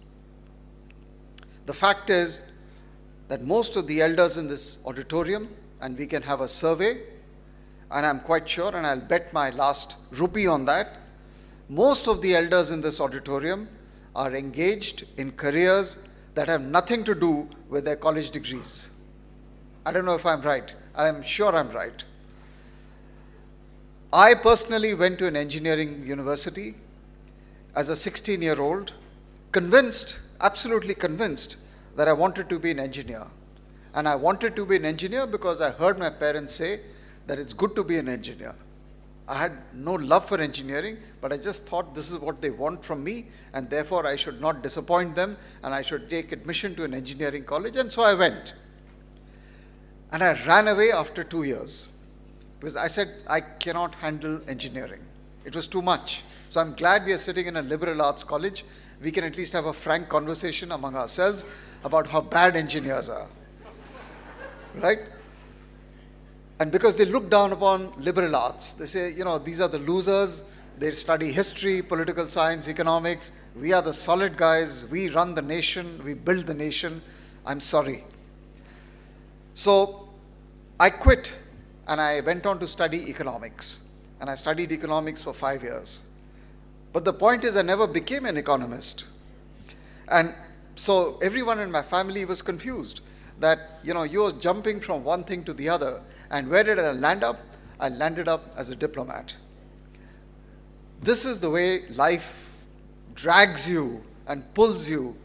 The fact is that most of the elders in this auditorium, and we can have a survey, and I'm quite sure, and I'll bet my last rupee on that, most of the elders in this auditorium are engaged in careers that have nothing to do with their college degrees. I don't know if I'm right. I'm sure I'm right. I personally went to an engineering university as a 16-year-old, convinced, absolutely convinced, that I wanted to be an engineer. And I wanted to be an engineer because I heard my parents say that it's good to be an engineer. I had no love for engineering, but I just thought this is what they want from me, and therefore I should not disappoint them, and I should take admission to an engineering college, and so I went. And I ran away after 2 years, because I said, I cannot handle engineering. It was too much. So I'm glad we are sitting in a liberal arts college. We can at least have a frank conversation among ourselves about how bad engineers are. Right? And because they look down upon liberal arts, they say, you know, these are the losers. They study history, political science, economics. We are the solid guys. We run the nation. We build the nation. I'm sorry. So I quit and I went on to study economics. And I studied economics for 5 years. But the point is, I never became an economist. And so everyone in my family was confused. that, you're jumping from one thing to the other. And where did I land up? I landed up as a diplomat. This is the way life drags you and pulls you.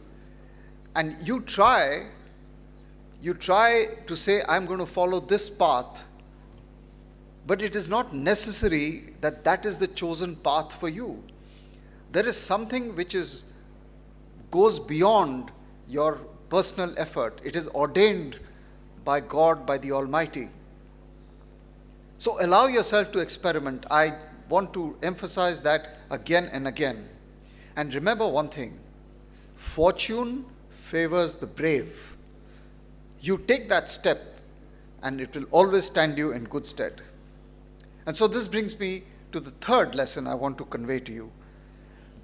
And you try to say, I'm going to follow this path, but it is not necessary that that is the chosen path for you. There is something which goes beyond your personal effort. It is ordained by God, by the Almighty. So allow yourself to experiment. I want to emphasize that again and again. And remember one thing, fortune favors the brave. You take that step and it will always stand you in good stead. And so this brings me to the third lesson I want to convey to you.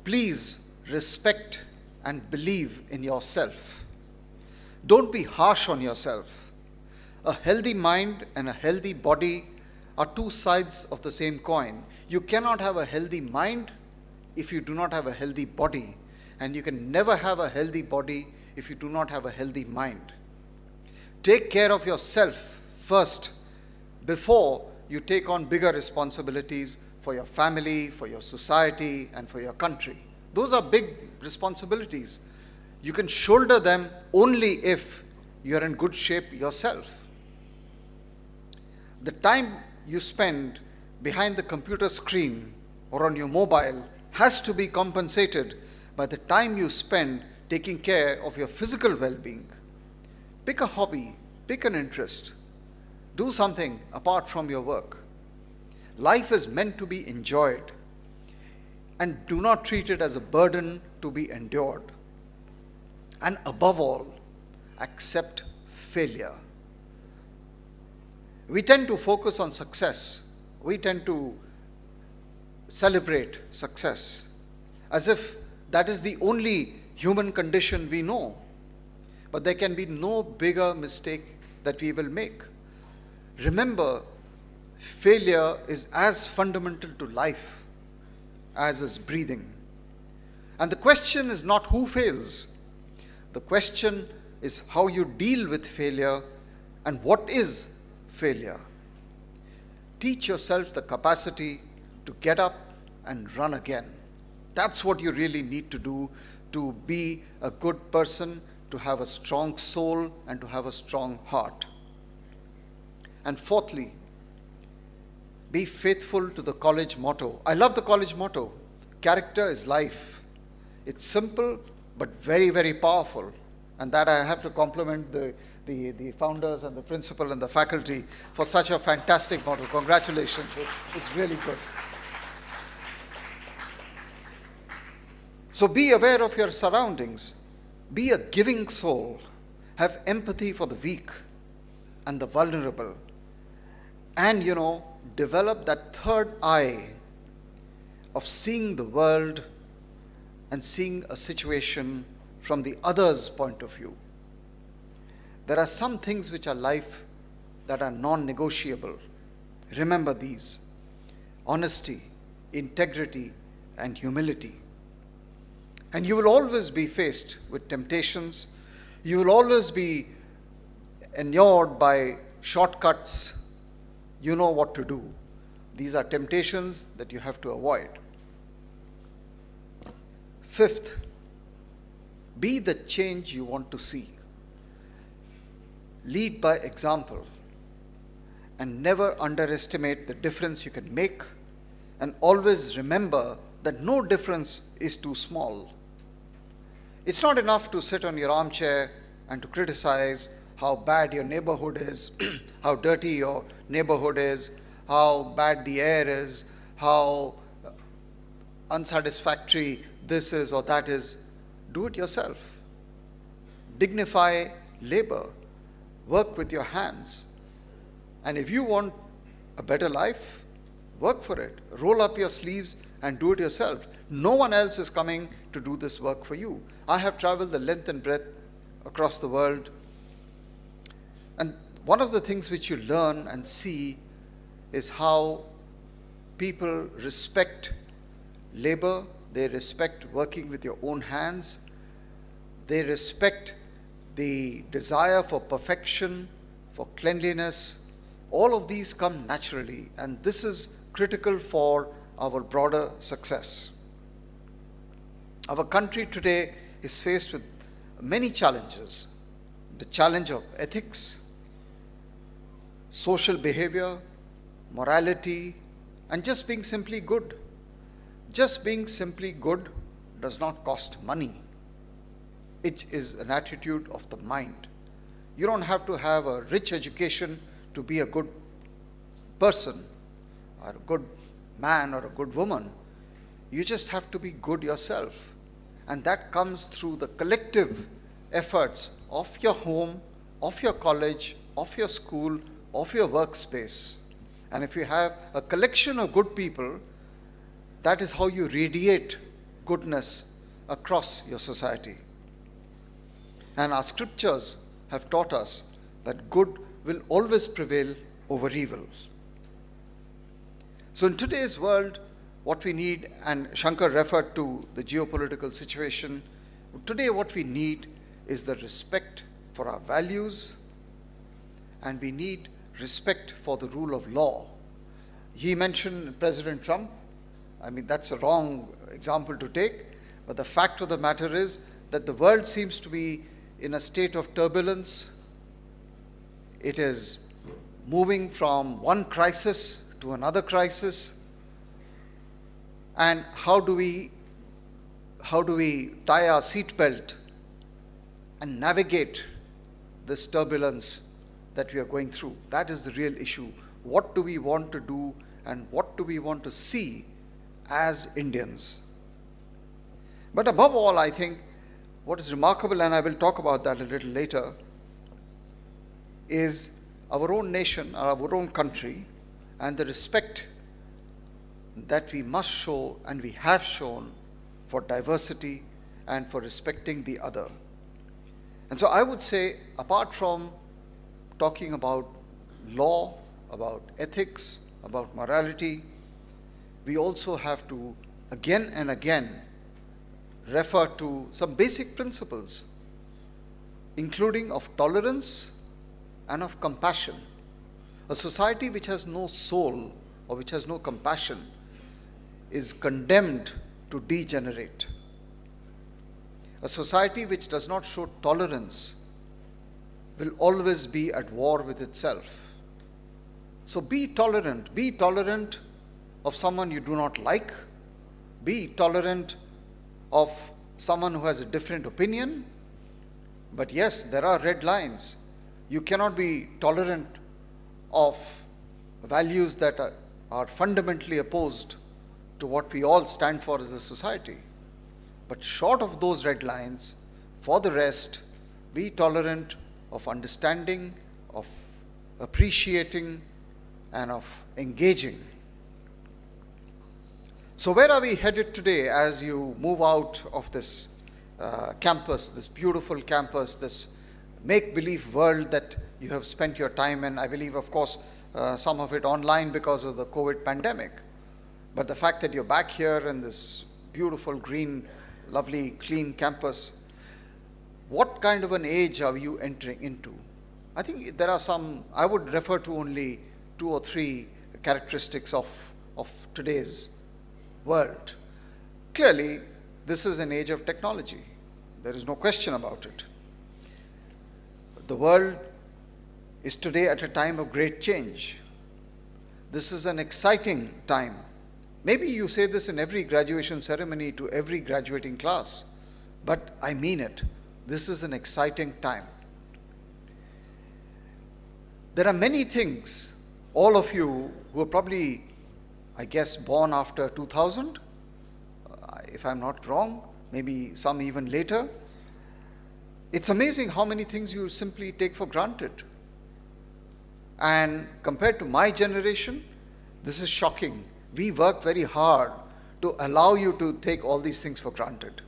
Please respect and believe in yourself. Don't be harsh on yourself. A healthy mind and a healthy body are two sides of the same coin. You cannot have a healthy mind if you do not have a healthy body, and you can never have a healthy body if you do not have a healthy mind. Take care of yourself first before you take on bigger responsibilities for your family, for your society, and for your country. Those are big responsibilities. You can shoulder them only if you are in good shape yourself. The time you spend behind the computer screen or on your mobile has to be compensated by the time you spend taking care of your physical well-being. Pick a hobby, pick an interest, do something apart from your work. Life is meant to be enjoyed, and do not treat it as a burden to be endured. And above all, accept failure. We tend to focus on success. We tend to celebrate success as if that is the only human condition we know. But there can be no bigger mistake that we will make. Remember, failure is as fundamental to life as is breathing. And the question is not who fails. The question is how you deal with failure and what is failure. Teach yourself the capacity to get up and run again. That's what you really need to do to be a good person, to have a strong soul, and to have a strong heart. And fourthly, be faithful to the college motto. I love the college motto. Character is life. It's simple but very, very powerful. And that I have to compliment the founders and the principal and the faculty for such a fantastic motto. Congratulations. It's really good. So be aware of your surroundings. Be a giving soul. Have empathy for the weak and the vulnerable. And, develop that third eye of seeing the world and seeing a situation from the other's point of view. There are some things which are life that are non-negotiable. Remember these: honesty, integrity, and humility. And you will always be faced with temptations. You will always be inured by shortcuts. You know what to do. These are temptations that you have to avoid. Fifth, be the change you want to see. Lead by example, and never underestimate the difference you can make, and always remember that no difference is too small. It's not enough to sit on your armchair and to criticize how bad your neighborhood is, how dirty your neighborhood is, how bad the air is, how unsatisfactory this is or that is. Do it yourself. Dignify labor. Work with your hands. And if you want a better life, work for it. Roll up your sleeves and do it yourself. No one else is coming to do this work for you. I have traveled the length and breadth across the world. And one of the things which you learn and see is how people respect labor, they respect working with your own hands, they respect the desire for perfection, for cleanliness, all of these come naturally, and this is critical for our broader success. Our country today is faced with many challenges. The challenge of ethics, social behavior, morality, and just being simply good. Just being simply good does not cost money. It is an attitude of the mind. You don't have to have a rich education to be a good person, or a good man, or a good woman. You just have to be good yourself. And that comes through the collective efforts of your home, of your college, of your school, of your workspace. And if you have a collection of good people, that is how you radiate goodness across your society. And our scriptures have taught us that good will always prevail over evil. So in today's world, what we need, and Shankar referred to the geopolitical situation, today what we need is the respect for our values, and we need respect for the rule of law. He mentioned President Trump. I mean, that's a wrong example to take, but the fact of the matter is that the world seems to be in a state of turbulence. It is moving from one crisis to another crisis. And how do we tie our seatbelt and navigate this turbulence that we are going through? That is the real issue. What do we want to do, and what do we want to see as Indians? But above all, I think what is remarkable, and I will talk about that a little later, is our own nation, our own country, and the respect that we must show and we have shown for diversity and for respecting the other. And so I would say, apart from talking about law, about ethics, about morality, we also have to again and again refer to some basic principles, including of tolerance and of compassion. A society which has no soul or which has no compassion is condemned to degenerate. A society which does not show tolerance will always be at war with itself. So be tolerant. Be tolerant of someone you do not like. Be tolerant of someone who has a different opinion. But yes, there are red lines. You cannot be tolerant of values that are fundamentally opposed to what we all stand for as a society. But short of those red lines, for the rest, be tolerant of understanding, of appreciating, and of engaging. So where are we headed today as you move out of this campus, this beautiful campus, this make-believe world that you have spent your time in? I believe, of course, some of it online because of the COVID pandemic. But the fact that you're back here in this beautiful, green, lovely, clean campus, what kind of an age are you entering into? I think there are some, I would refer to only 2 or 3 characteristics of today's world. Clearly, this is an age of technology. There is no question about it. The world is today at a time of great change. This is an exciting time. Maybe you say this in every graduation ceremony to every graduating class, but I mean it. This is an exciting time. There are many things, all of you who are probably, I guess, born after 2000, if I'm not wrong, maybe some even later. It's amazing how many things you simply take for granted. And compared to my generation, this is shocking. We worked very hard to allow you to take all these things for granted.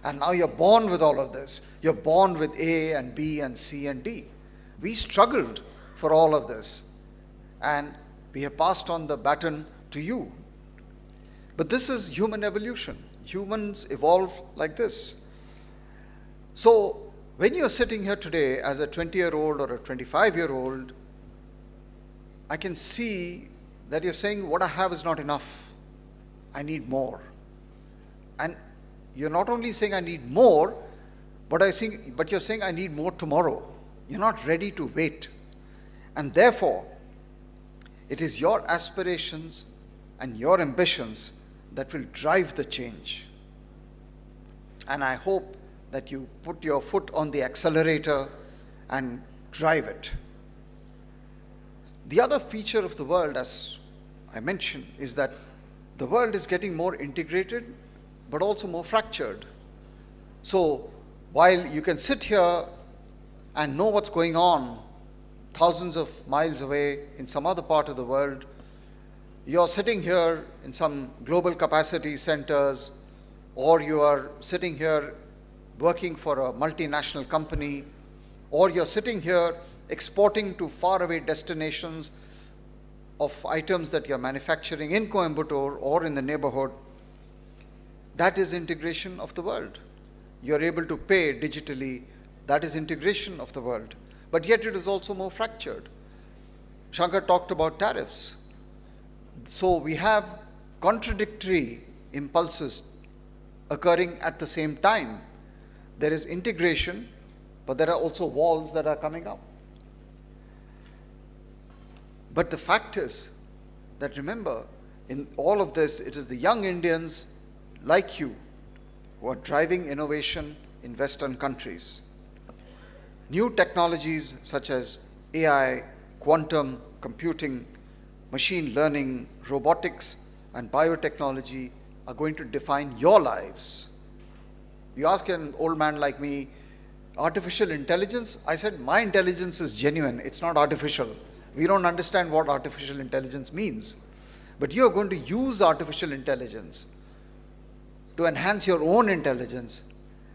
And now you're born with all of this. You're born with A and B and C and D. We struggled for all of this. And we have passed on the baton to you. But this is human evolution. Humans evolve like this. So when you're sitting here today as a 20-year-old or a 25-year-old, I can see that you're saying, what I have is not enough. I need more. And you're not only saying I need more, but you're saying I need more tomorrow. You're not ready to wait. And therefore, it is your aspirations and your ambitions that will drive the change. And I hope that you put your foot on the accelerator and drive it. The other feature of the world, as I mentioned, is that the world is getting more integrated, but also more fractured. So while you can sit here and know what's going on thousands of miles away in some other part of the world, you're sitting here in some global capacity centers, or you are sitting here working for a multinational company, or you're sitting here exporting to faraway destinations of items that you're manufacturing in Coimbatore or in the neighborhood. That is integration of the world. You're able to pay digitally. That is integration of the world. But yet it is also more fractured. Shankar talked about tariffs. So we have contradictory impulses occurring at the same time. There is integration, but there are also walls that are coming up. But the fact is that, remember, in all of this, it is the young Indians like you who are driving innovation in Western countries. New technologies such as AI, quantum computing, machine learning, robotics, and biotechnology are going to define your lives. You ask an old man like me, artificial intelligence? I said, my intelligence is genuine, it's not artificial. We don't understand what artificial intelligence means. But you are going to use artificial intelligence to enhance your own intelligence.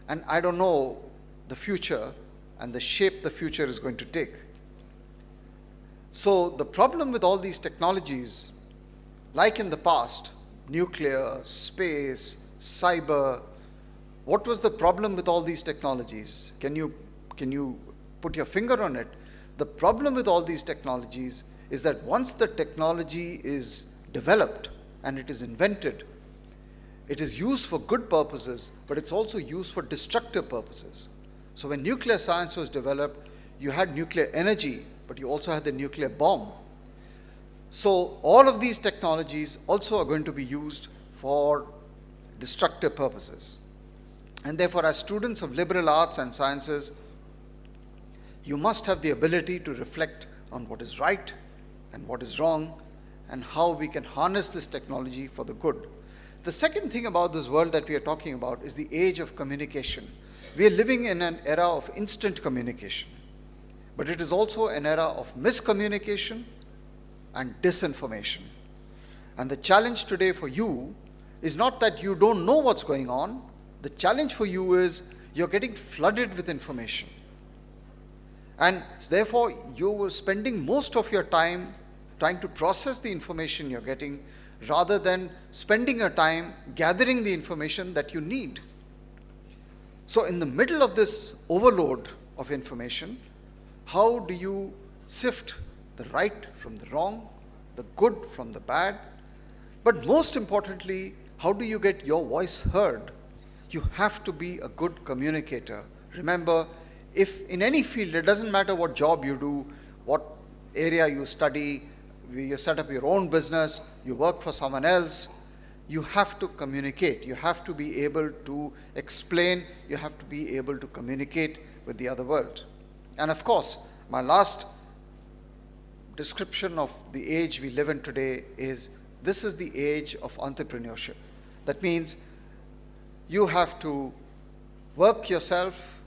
And I don't know the future and the shape the future is going to take. So the problem with all these technologies, like in the past, nuclear, space, cyber, what was the problem with all these technologies? Can you put your finger on it? The problem with all these technologies is that once the technology is developed and it is invented, it is used for good purposes, but it's also used for destructive purposes. So when nuclear science was developed, you had nuclear energy, but you also had the nuclear bomb. So all of these technologies also are going to be used for destructive purposes. And therefore, as students of liberal arts and sciences, you must have the ability to reflect on what is right and what is wrong and how we can harness this technology for the good. The second thing about this world that we are talking about is the age of communication. We are living in an era of instant communication, but it is also an era of miscommunication and disinformation. And the challenge today for you is not that you don't know what's going on. The challenge for you is you're getting flooded with information. And therefore, you were spending most of your time trying to process the information you're getting rather than spending your time gathering the information that you need. So in the middle of this overload of information, how do you sift the right from the wrong, the good from the bad? But most importantly, how do you get your voice heard? You have to be a good communicator. Remember, if in any field, it doesn't matter what job you do, what area you study, you set up your own business, you work for someone else, you have to communicate. You have to be able to explain. You have to be able to communicate with the other world. And of course, my last description of the age we live in today is this is the age of entrepreneurship. That means you have to work yourself.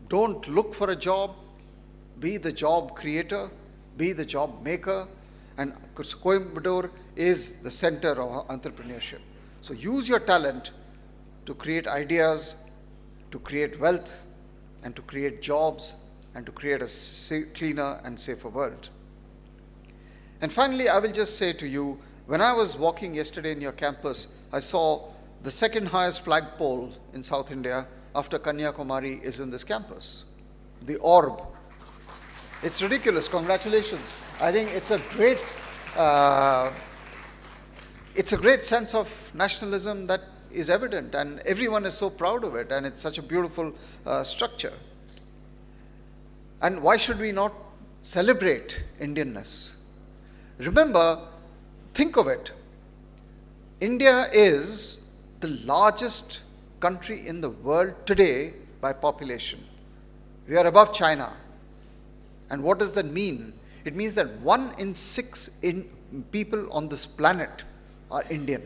Don't look for a job. Be the job creator. Be the job maker. And Coimbatore is the center of entrepreneurship. So use your talent to create ideas, to create wealth, and to create jobs, and to create a cleaner and safer world. And finally, I will just say to you, when I was walking yesterday in your campus, I saw the second highest flagpole in South India after Kanyakumari is in this campus. The orb. It's ridiculous. Congratulations. I think it's a great sense of nationalism that is evident, and everyone is so proud of it, and it's such a beautiful structure. And why should we not celebrate Indianness? Remember, think of it. India is the largest country in the world today by population. We are above China. And what does that mean? It means that 1 in 6 people on this planet are Indian.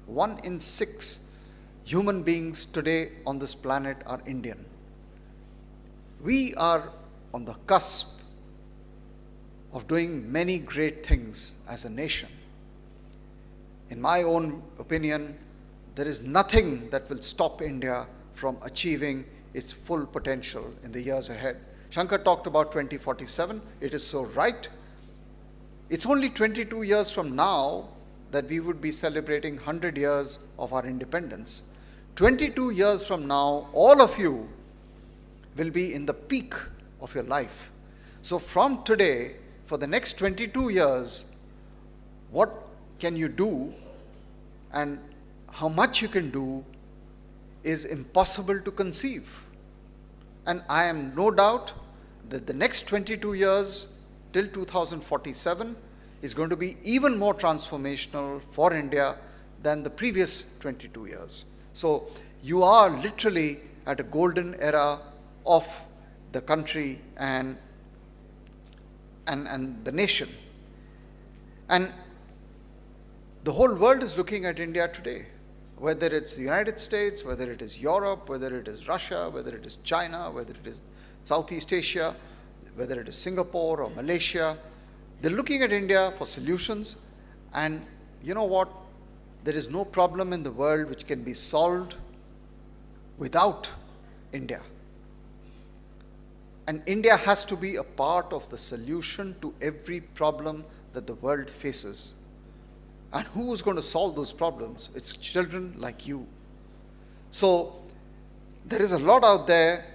1 in 6 human beings today on this planet are Indian. We are on the cusp of doing many great things as a nation. In my own opinion, there is nothing that will stop India from achieving its full potential in the years ahead. Shankar talked about 2047. It is so right. It's only 22 years from now that we would be celebrating 100 years of our independence. 22 years from now, all of you will be in the peak of your life. So from today, for the next 22 years, what can you do and how much you can do is impossible to conceive. And I am no doubt that the next 22 years till 2047 is going to be even more transformational for India than the previous 22 years. So you are literally at a golden era of the country and the nation. And the whole world is looking at India today, whether it's the United States, whether it is Europe, whether it is Russia, whether it is China, whether it is Southeast Asia, whether it is Singapore or Malaysia. They're looking at India for solutions. And you know what? There is no problem in the world which can be solved without India. And India has to be a part of the solution to every problem that the world faces. And who is going to solve those problems? It's children like you. So there is a lot out there,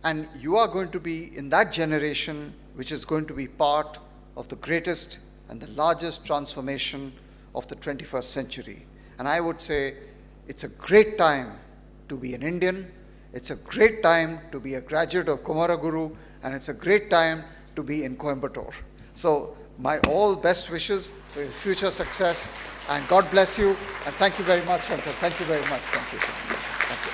and you are going to be in that generation which is going to be part of the greatest and the largest transformation of the 21st century. And I would say it's a great time to be an Indian. It's a great time to be a graduate of Kumaraguru, and it's a great time to be in Coimbatore. So my all best wishes for your future success, and God bless you, and thank you very much, Shankar. Thank you very much. Thank you. Thank you.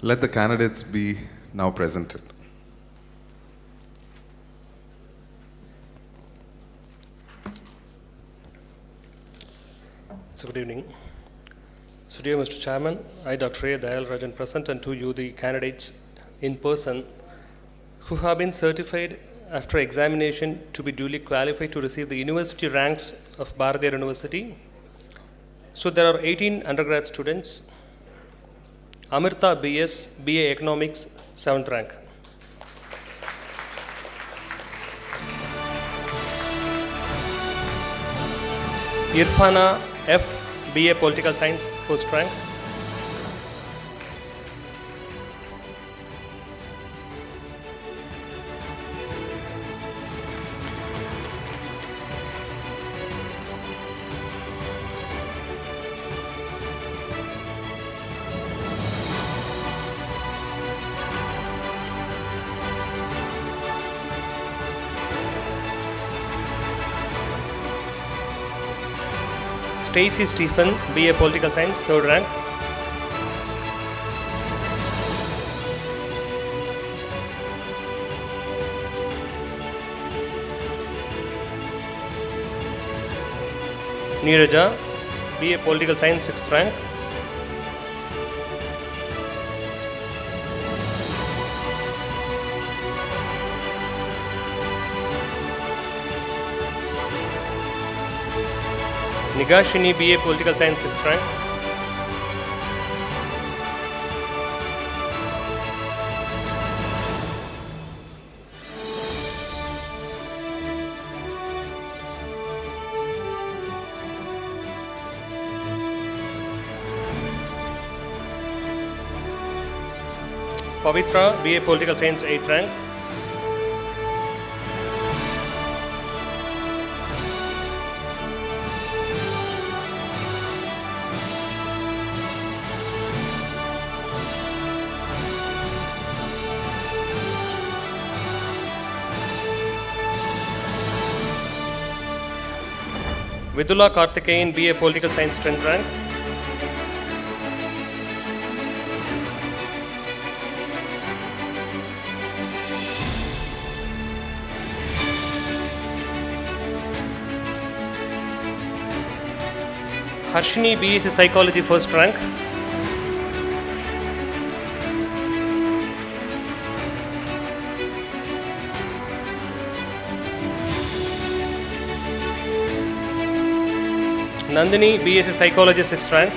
Let the candidates be now presented. So good evening. So dear Mr. Chairman, I, Dr. A. Dayal Rajan, present unto you the candidates in person who have been certified after examination to be duly qualified to receive the university ranks of Bharathiar University. So there are 18 undergrad students. Amirta BS, BA Economics, 7th rank. Irfana F, BA Political Science, 1st rank. Stacy Stephen, BA Political Science, 3rd rank. Neeraja, BA Political Science, 6th rank. Nigashini, BA Political Science, 6th rank. Pavitra, BA Political Science, 8th rank. Vidula Karthikeyan, BA Political Science, 10th rank. Harshini, BSc Psychology, 1st rank. Nandini, BSc Psychology, 6th rank.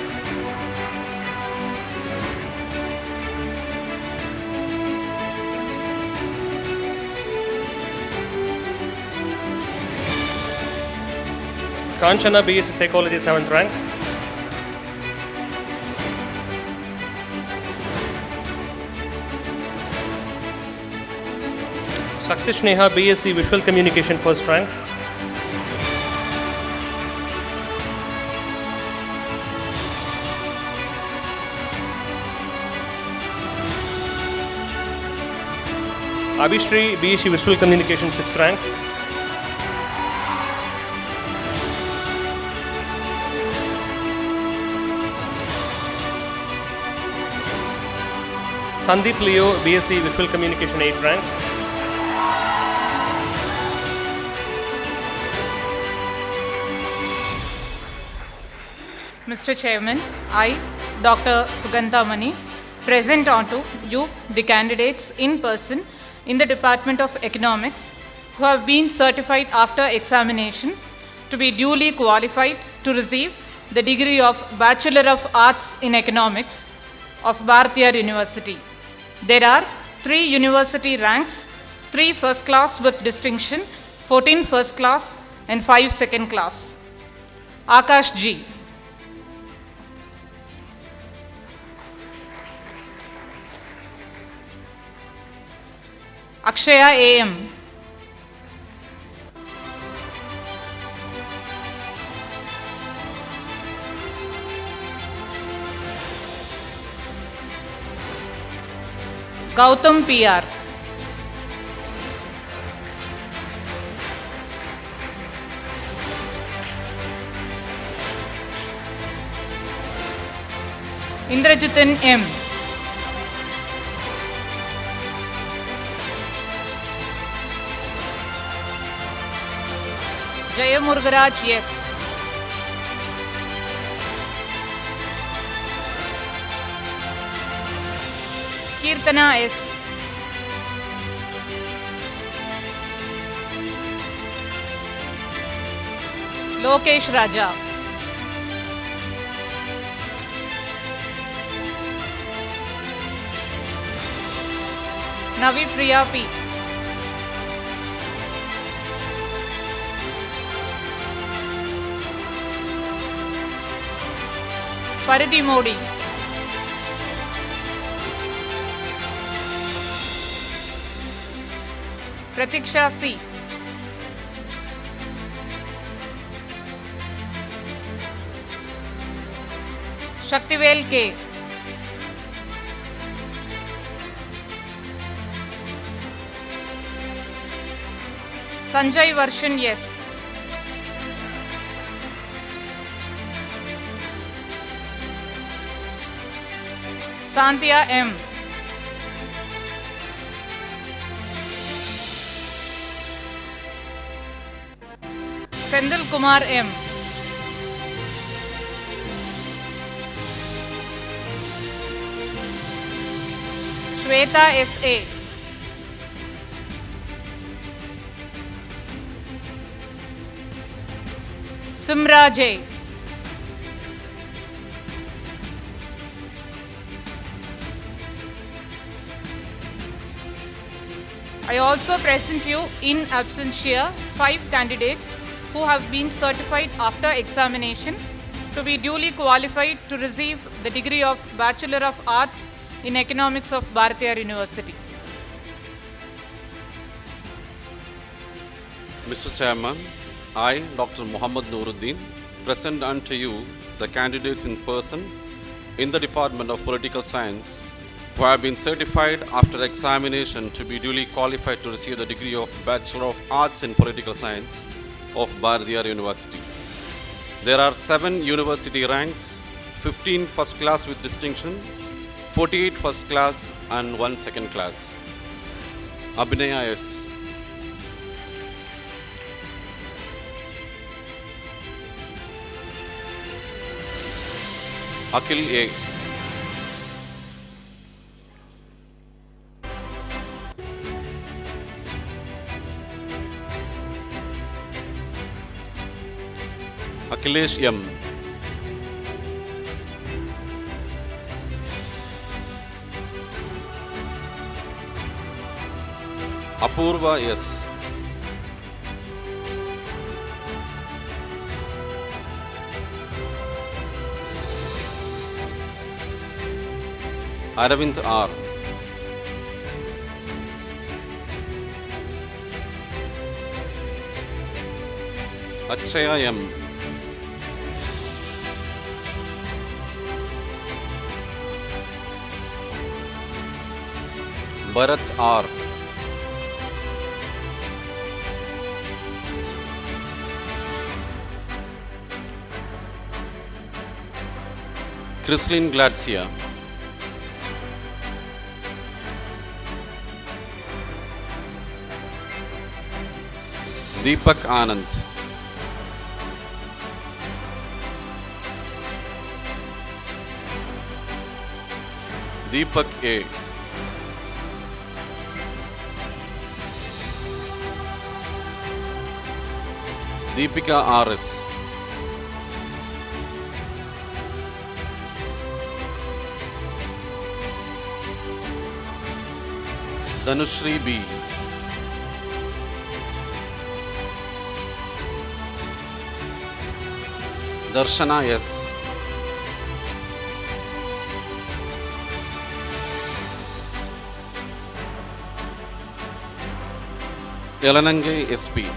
Kanchana, BSc Psychology, 7th rank. Saktish Neha, BSc Visual Communication, 1st rank. Abhishri, BSc Visual Communication, 6th rank. Sandeep Leo, BSc Visual Communication, 8th rank. Mr. Chairman, I, Dr. Suganthamani, present unto you the candidates in person in the Department of Economics who have been certified after examination to be duly qualified to receive the degree of Bachelor of Arts in Economics of Bharatiya University. There are 3 university ranks, 3 first class with distinction, 14 first class and 5 second class. Akash G. Akshaya AM. Gautam PR. Indrajitan M. Jayamurgaraj S. Kirtana S. Lokesh Raja. Navi Priya P. Paridhi Modi. Pratiksha C. Shaktivel K. Sanjay Varshan S. Santhya M. Sendil Kumar M. Shweta S.A. Simra J. I also present you in absentia 5 candidates who have been certified after examination to be duly qualified to receive the degree of Bachelor of Arts in Economics of Bharatiyar University. Mr. Chairman, I, Dr. Muhammad Nuruddin, present unto you the candidates in person in the Department of Political Science who have been certified after examination to be duly qualified to receive the degree of Bachelor of Arts in Political Science of Bharatiyar University. There are 7 university ranks, 15 first class with distinction, 48 first class and 1 second class. Abhinaya S. Akhil A. Akhilesh M. Apurva S. Aravind R. Achaya M. Bharat R. Chrislyn Gladsia. Deepak Anand. Deepak A. Deepika R.S. Dhanushri B. Darshana S. Yalanange SP.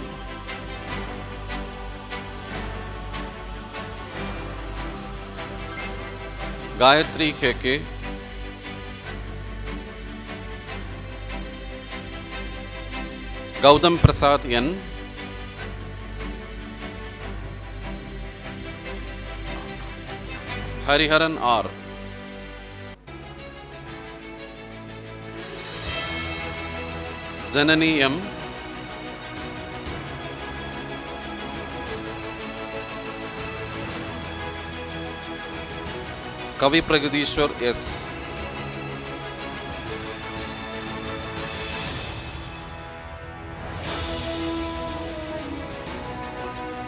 Gayatri KK. Gautam Prasad N. Hariharan R. Janani M. Kavi Pragadishwar S.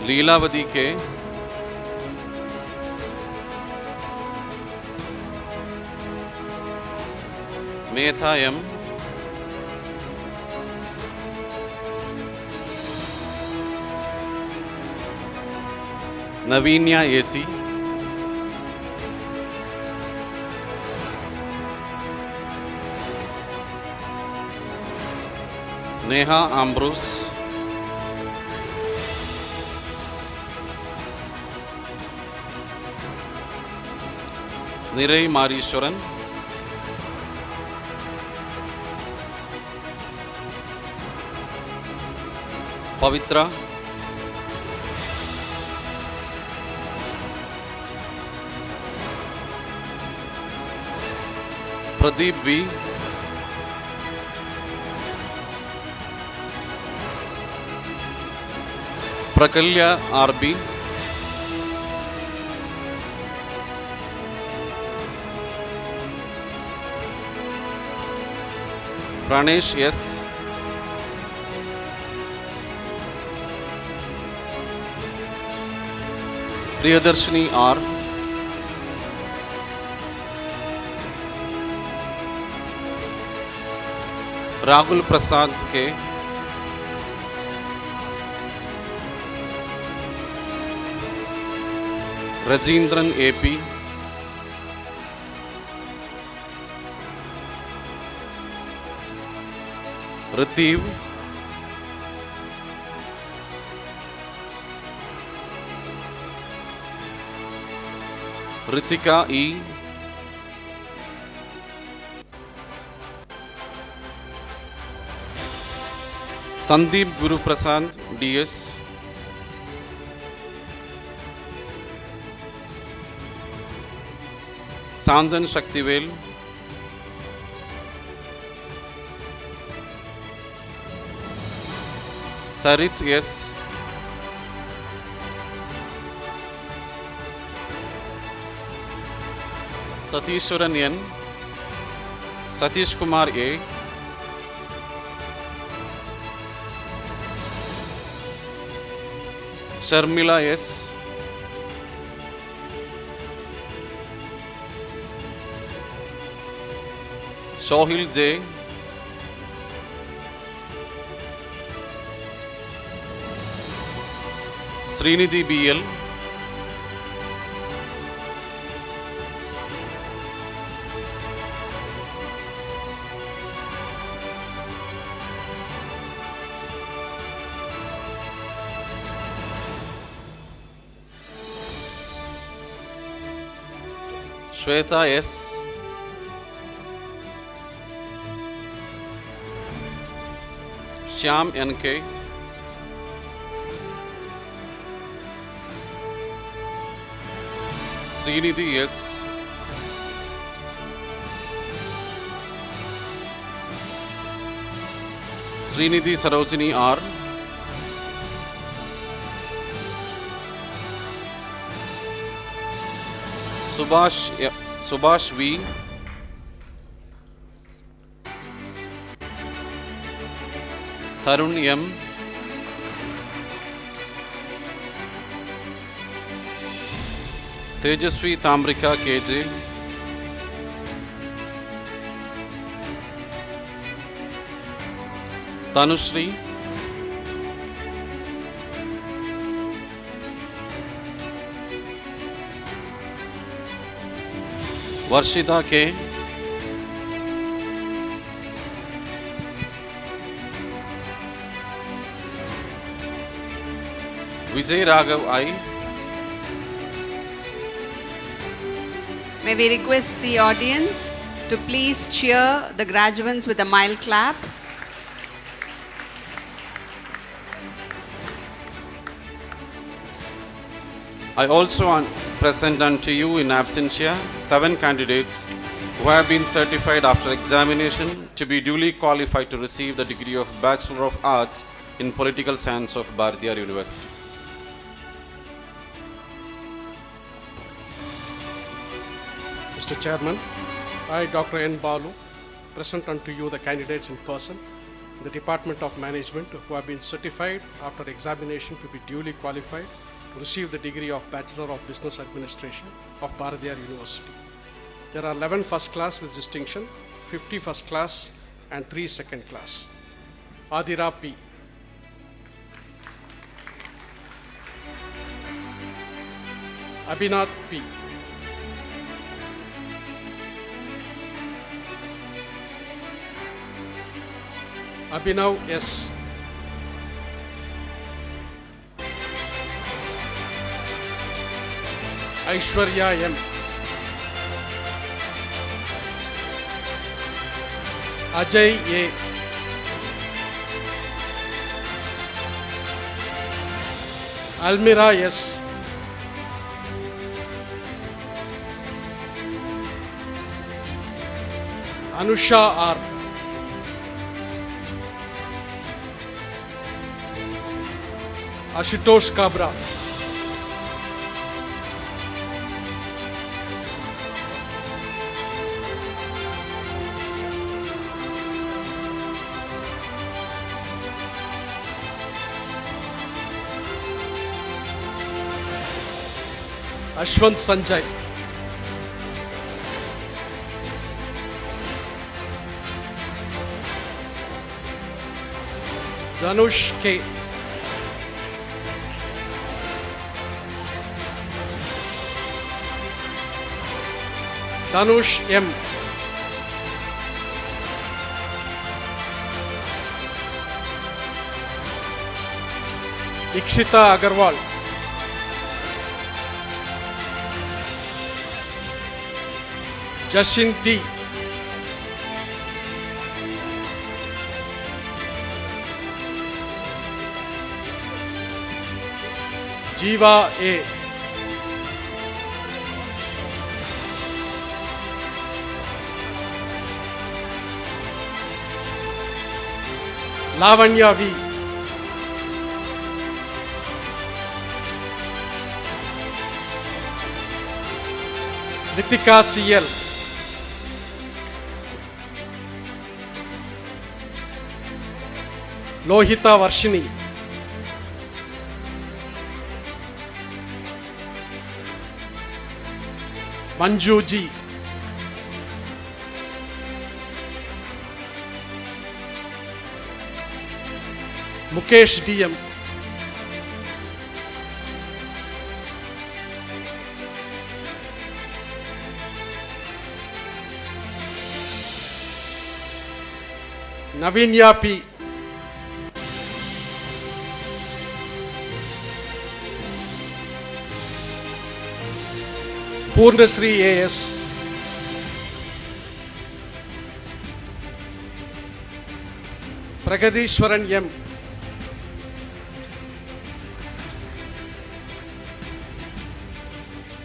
Leelavati K. Metha M. Navinya AC. Neha Ambrose. Nirai Marishwaran. Pavitra. Pradeep V. Prakalya RB. Pranesh S. Priyadarshini R. Rahul Prasad K. Rajendran AP. Ritiv. Ritika E. Sandeep Guru Prasad DS. Sandan Shaktivel. Sarit S. Satheeshwaran N. Satish Kumar A. Sharmila S. Sohil J. Srinidhi BL. Shweta S. Shyam NK. Srinidhi S. Srinidhi Sarojini R. Subhash V. Tarun M. Tejasvi Tamrika KJ. Tanushri. Varshita K. Vijay Raghav I. May we request the audience to please cheer the graduates with a mild clap. I also present unto you in absentia 7 candidates who have been certified after examination to be duly qualified to receive the degree of Bachelor of Arts in Political Science of Bharatiyar University. Mr. Chairman, I, Dr. N. Balu, present unto you the candidates in person in the Department of Management who have been certified after examination to be duly qualified to receive the degree of Bachelor of Business Administration of Bharatiyar University. There are 11 first class with distinction, 50 first class and 3 second class. Adira P. Abhinath P. Abhinav S. Aishwarya M. Ajay A. Almira S. Anusha R. Ashutosh Kabra. Ashwant Sanjay. Dhanush K. Dhanush M. Ikshita Agarwal. Jashin T. Jiva A. Lavanya V. Ritika CL. Lohita Varshini. Manju G. Mukesh DM. Navinya P. Purnasri AS. Pragadishwaran M.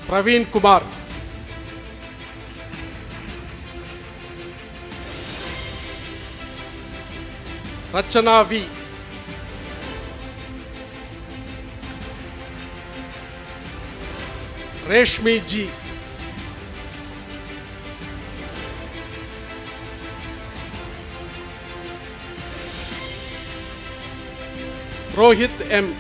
Praveen Kumar. Rachana V. Reshmi G. Rohit M.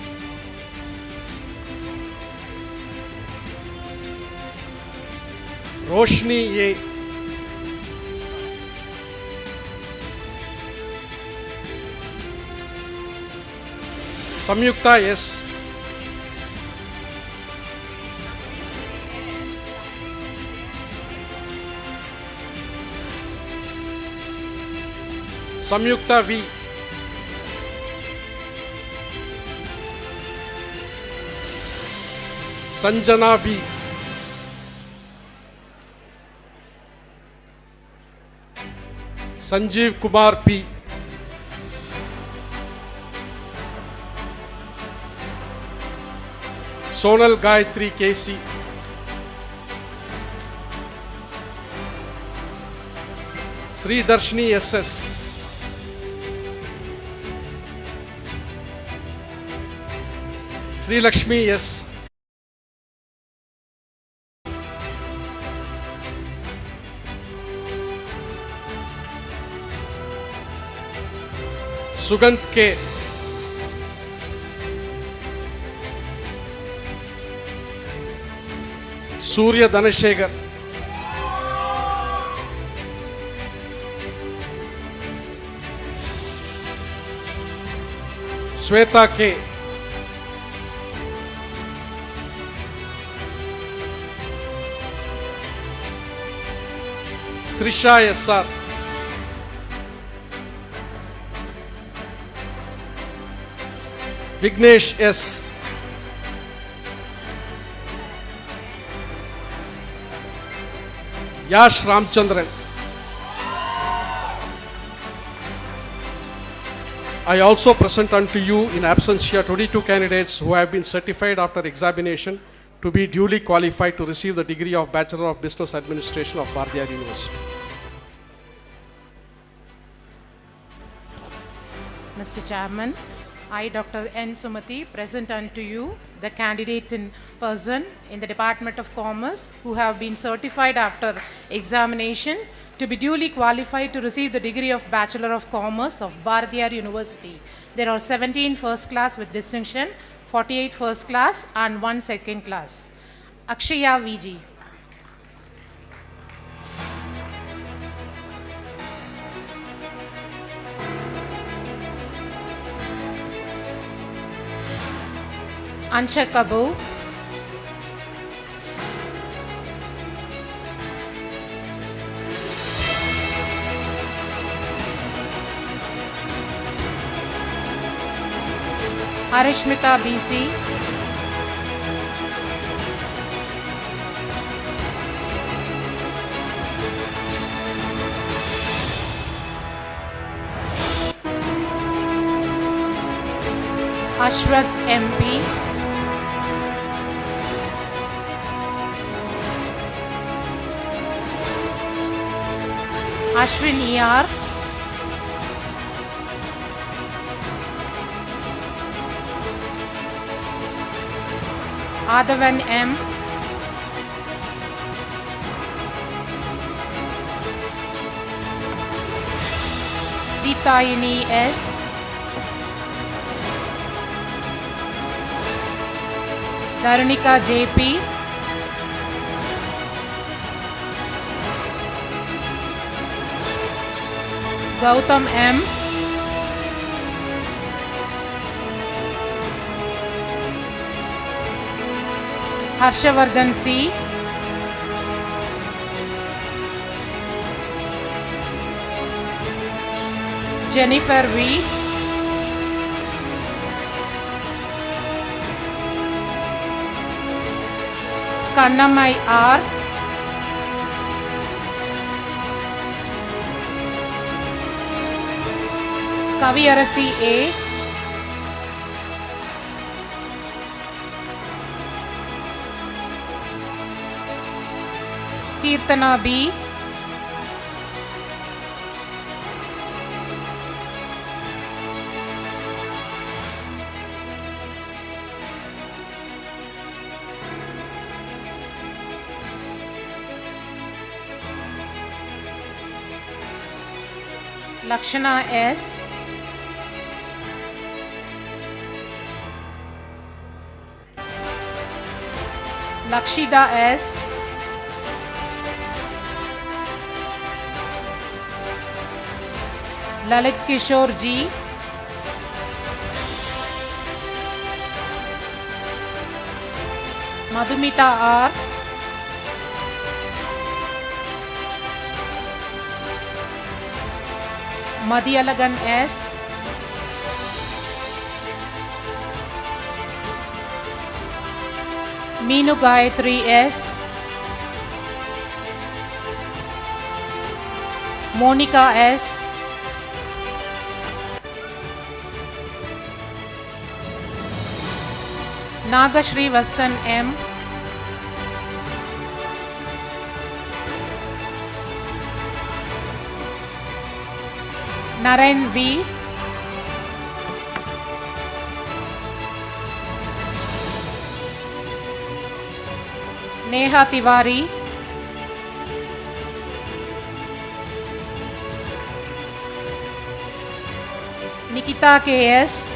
Roshni A. Samyukta S. Samyukta V. Sanjana V. Sanjeev Kumar P. Sonal Gayatri KC. Sri Darshini SS. Sri Lakshmi S. Sugant K. Surya Dhanashekhar. Shweta K. Trisha SR. Vignesh S. Yash Ramchandran. I also present unto you in absentia 22 candidates who have been certified after examination to be duly qualified to receive the degree of Bachelor of Business Administration of Bardiyar University. Mr. Chairman, I, Dr. N. Sumati, present unto you the candidates in person in the Department of Commerce who have been certified after examination to be duly qualified to receive the degree of Bachelor of Commerce of Bardiyar University. There are 17 first class with distinction, 48 first class and 1 second class. Akshaya VG. Ansha Kabu, Harishmita BC, Ashwath MP, Ashwin ER, Adhavan M, Deeptayini S, Dharunika JP, Gautam M, Harshavardhan C, Jennifer V, Kannamai R, Kaviyarasi A, Kirtana B, Lakshana S, Lakshida S, Lalit Kishore G, Madhumita R, Madhyalagan S, Meenu Gayatri S, Monica S, Nagashri Vassan M, Narayan V, Neha Tiwari, Nikita KS,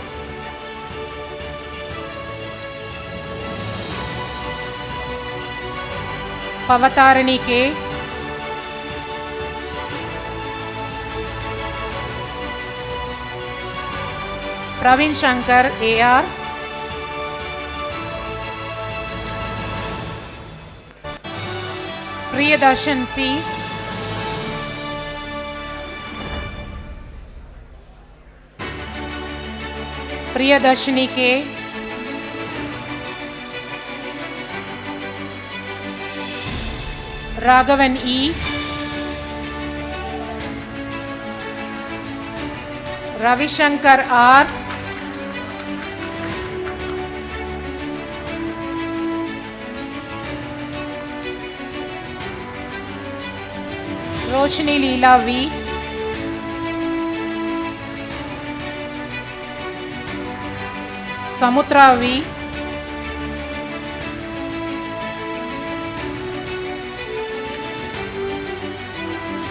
Pavatarani K, Praveen Shankar AR, Priyadarshan C, Priyadarshini K, Raghavan E, Ravi Shankar R, Roshni Leela V, Samutra V,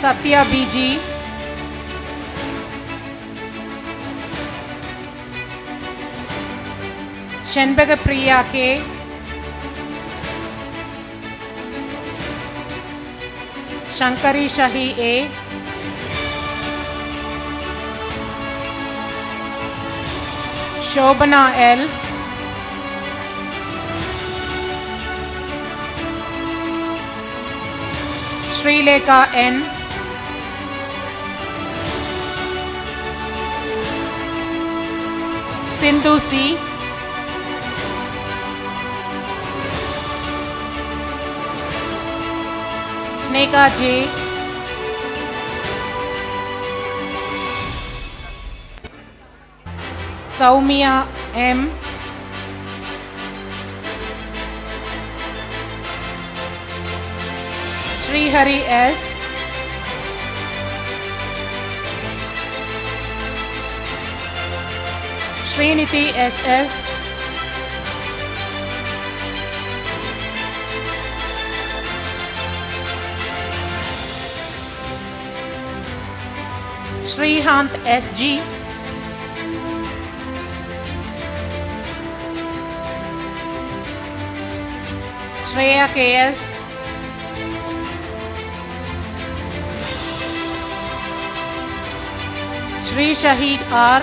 Satya BG, Shenbaga Priya K, Shankari Shahi A, Shobana L, Srilekha N. Sindhu C. Sneka J. Saumya M. Srihari S. Sriniti SS. Srihant SG. Shreya KS. Shri Shahid R.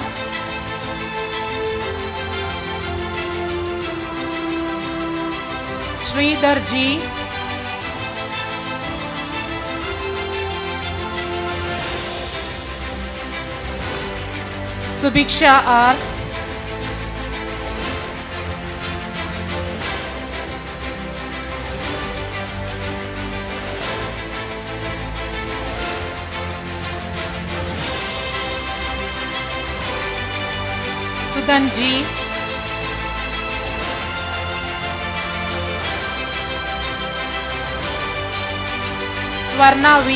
Sridhar G. Subhiksha R. Sudan G. Swarna V.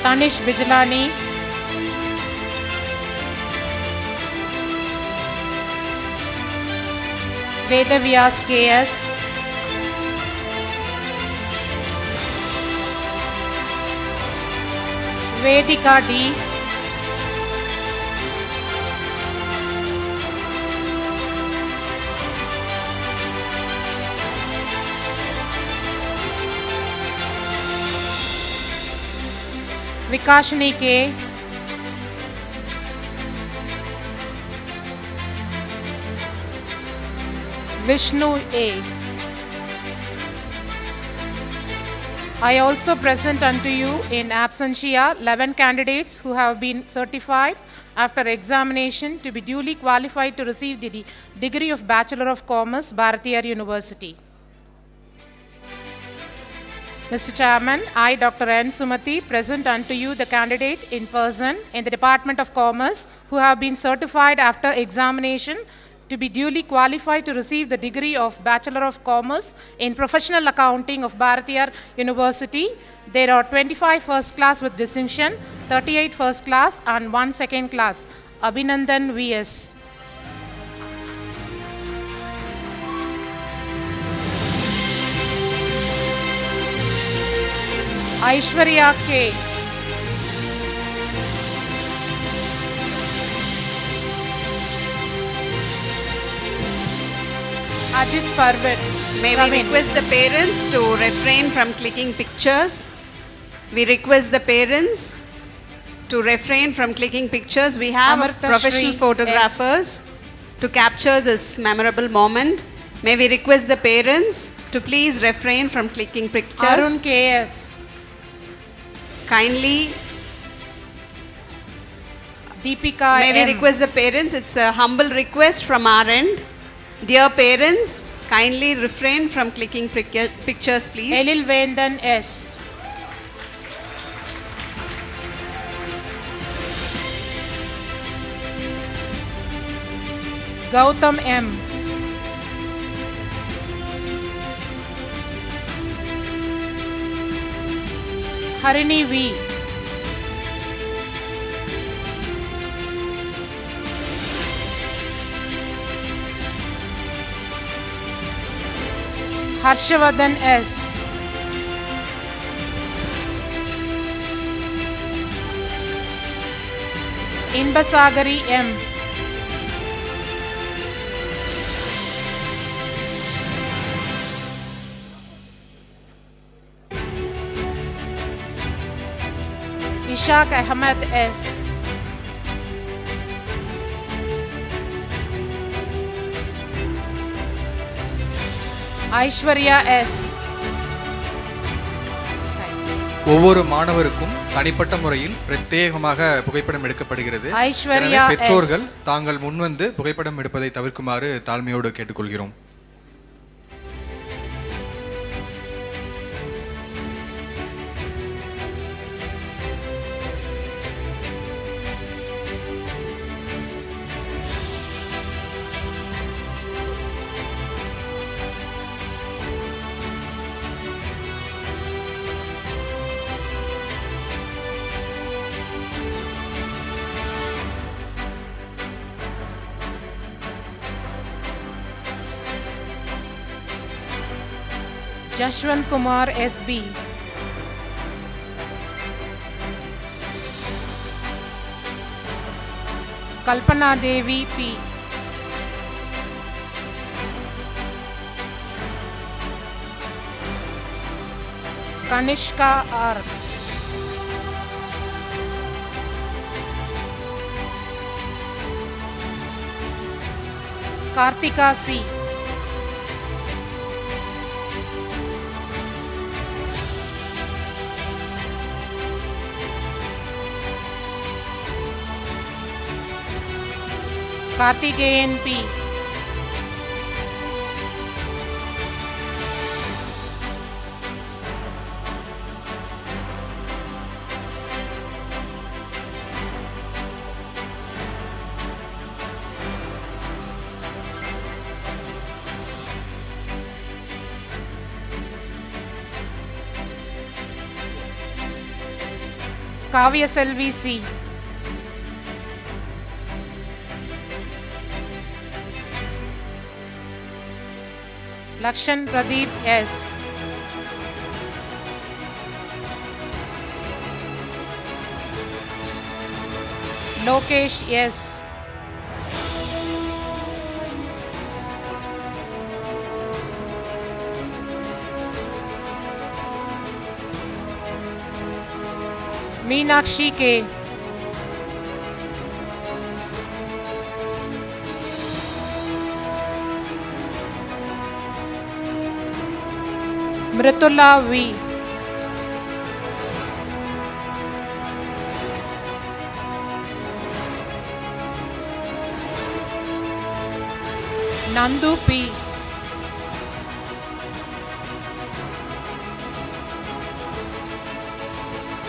Tanish Bijlani. Vedavyas KS. Vedika D. Vikashini K. Vishnu A. I also present unto you in absentia 11 candidates who have been certified after examination to be duly qualified to receive the degree of Bachelor of Commerce, Bharatiyar University. Mr. Chairman, I, Dr. N. Sumati, present unto you the candidate in person in the Department of Commerce who have been certified after examination to be duly qualified to receive the degree of Bachelor of Commerce in Professional Accounting of Bharatiyar University. There are 25 first class with distinction, 38 first class and 1 second class. Abhinandan V.S. Aishwarya K. Ajit Parvit. May we request the parents to refrain from clicking pictures. We request the parents to refrain from clicking pictures. We have Amartha professional Shri photographers to capture this memorable moment. May we request the parents to please refrain from clicking pictures. Arun K.S. Kindly, Deepika may M. we request the parents, it's a humble request from our end. Dear parents, kindly refrain from clicking pictures, please. Elil Vendan S. Gautam M. Harini V. Harshavardhan S. Inbasagari M. Ishaq Ahmed S. Aishwarya S. ஒவ்வொரு மாணவருக்கும் தனிப்பட்ட முறையில் பிரத்யேகமாக புகைப்படம் எடுக்கப்படுகிறது. எனவே பெற்றோர்கள் தாங்கள் முன்வந்து புகைப்படம் எடுப்பதை தவிர்க்குமாறு தாழ்மையோடு கேட்டுக்கொள்கிறோம். Jashwant Kumar SB. Kalpana Devi P. Kanishka R. Kartika C. Karthikeyan P. Kavya Selvi C. Lakshan Pradeep S. Lokesh S. Meenakshi K. Mritula V. Nandu P.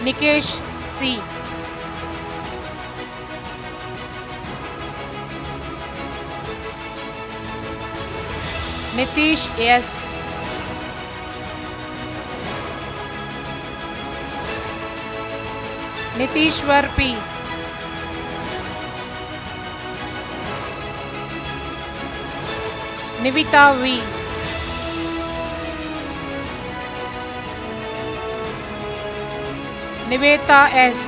Nikesh C. Nitish S. Nitishwar P. Nivita V. Niveta S.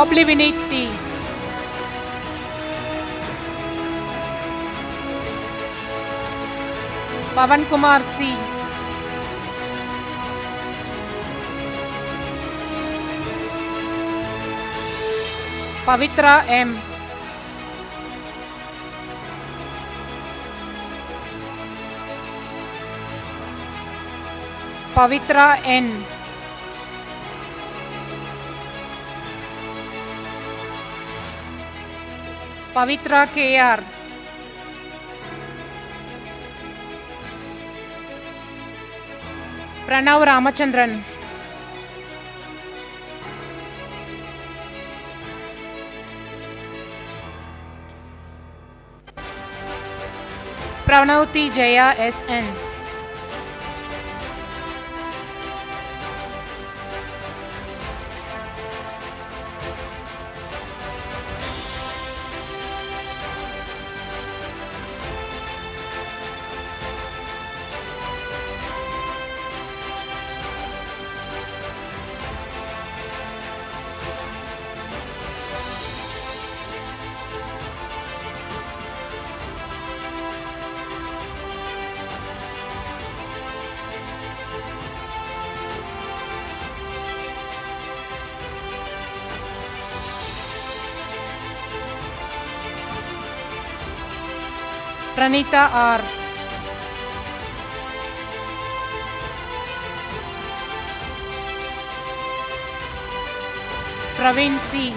Oblivinity. Pavan Kumar C. Pavitra M. Pavitra N. Pavitra KR. Pranav Ramachandran. Pranavati Jaya SN. Pranita R. Praveen C.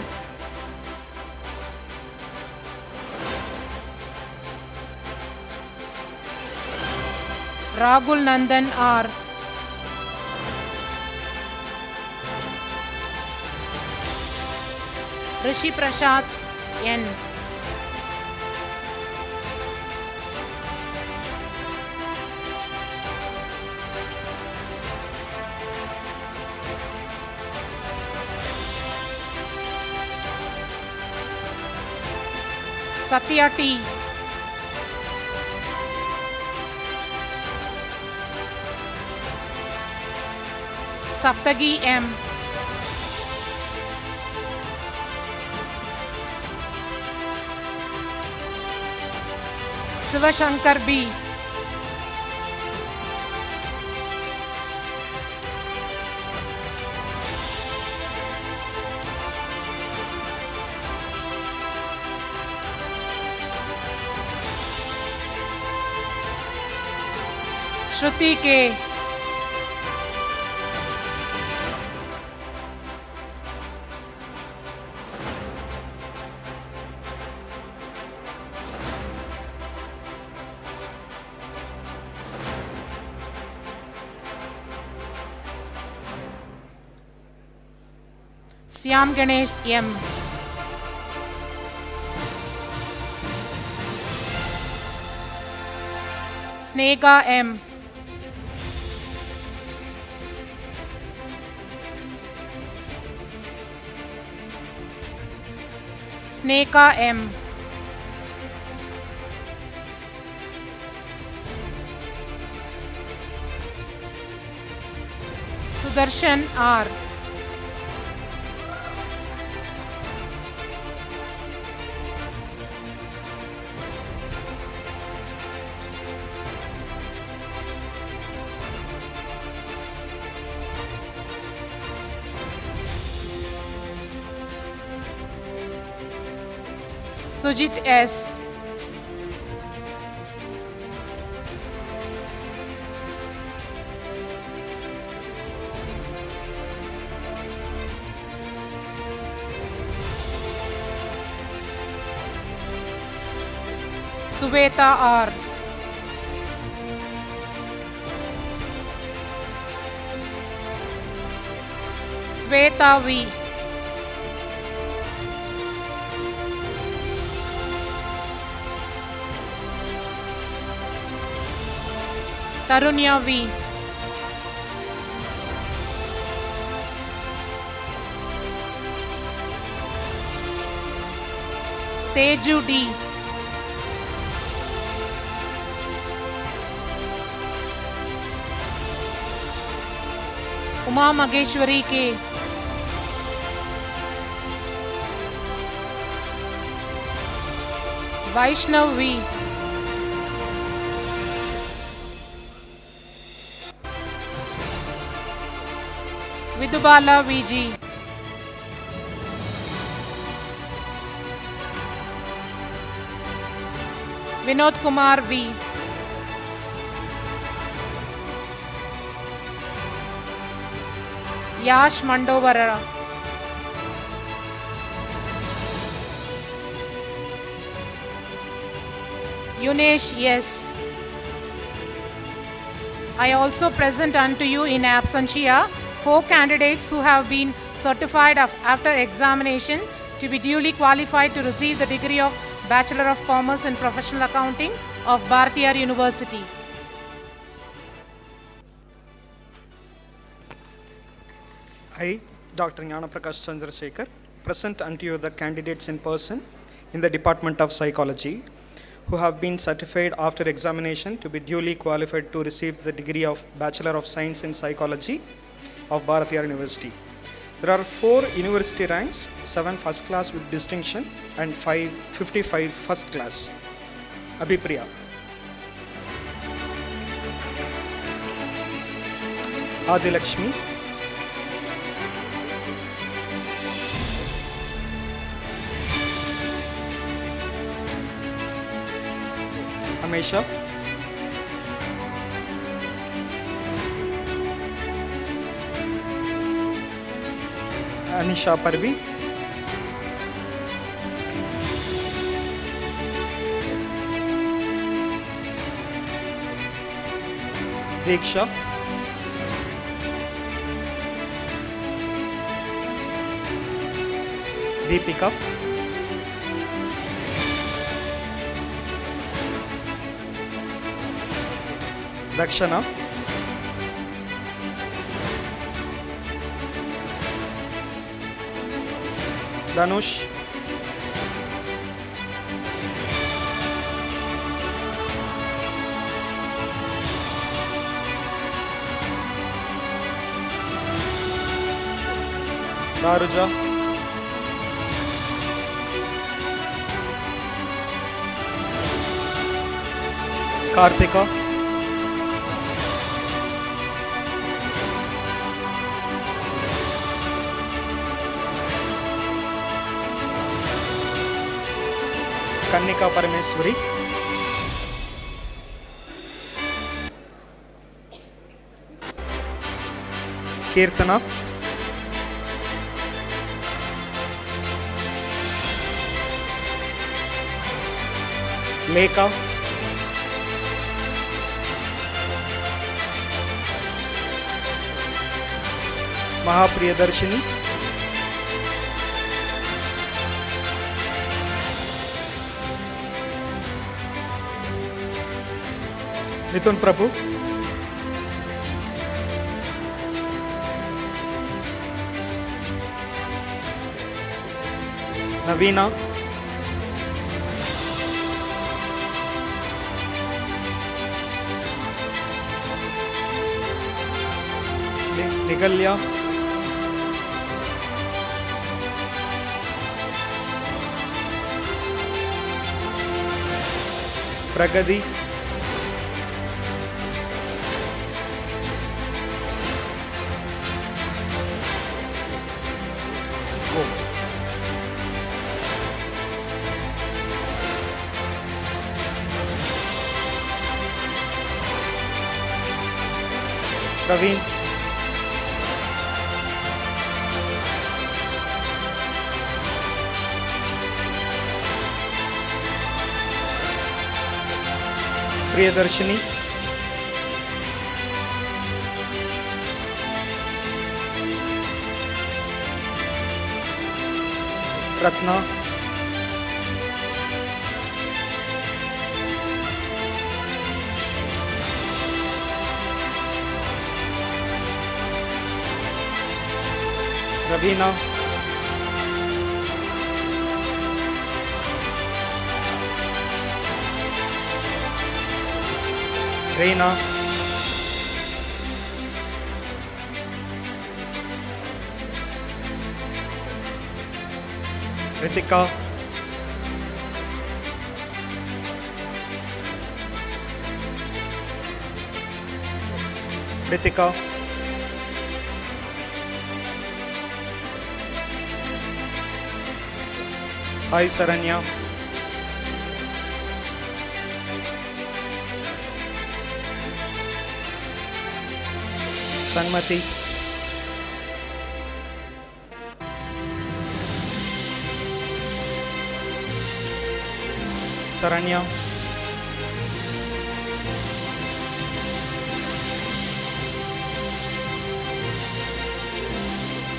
Rahul Nandan R. Rishi Prashad N. Satya T. Saptagi M. Sivashankar B. Shruti K. Syam Ganesh M. Snega M. Sneka M. Sudarshan R. Sujit S. Subeta R. Sweta V. Tarunya V. Teju D. Uma Mageshwari K. Vaishnav V. Vidubala VG. Vinod Kumar V. Yash Mandovara. Yunesh S. I also present unto you in absentia 4 candidates who have been certified after examination to be duly qualified to receive the degree of Bachelor of Commerce in Professional Accounting of Bharatiyar University. I, Dr. Jnanaprakash Chandrasekhar, present unto you the candidates in person in the Department of Psychology who have been certified after examination to be duly qualified to receive the degree of Bachelor of Science in Psychology of Bharatiyar University. There are 4 university ranks, 7 first class with distinction and 55 first class. Abhipriya. Adilakshmi. Amesha, Anisha Parvi, Diksha, Deepika, Dakshana, Danush, Daruja, Karthika, Kannika Parameswari, Kirtana, Lekha, Mahapriyadarshini, Mithun Prabhu, Navina, Nigalya, Pragadi, Praveen, Priyadarshini, Ratna, Ravina, Reina, Ritika, Ritika, Sai Saranya, Sanmati, Saranya,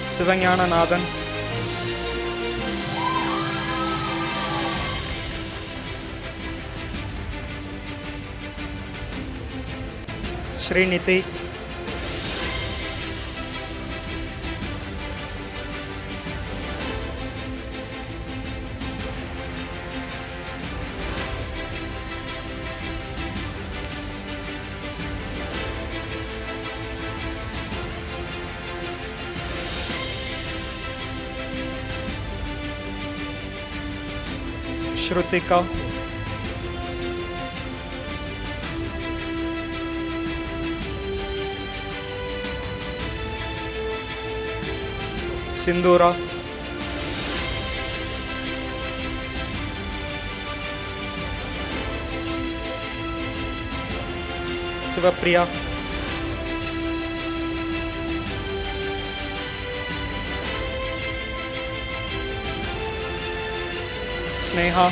Sivanyana Nathan, Sriniti, Shrutika, Sindura, Sivapriya, Sneha,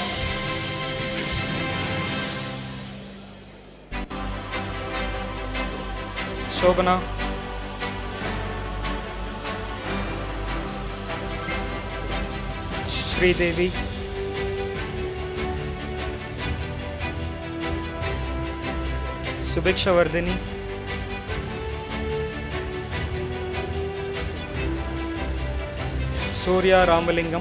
Shobana, Sri Devi, Subhiksha Vardhini, Surya Ramalingam,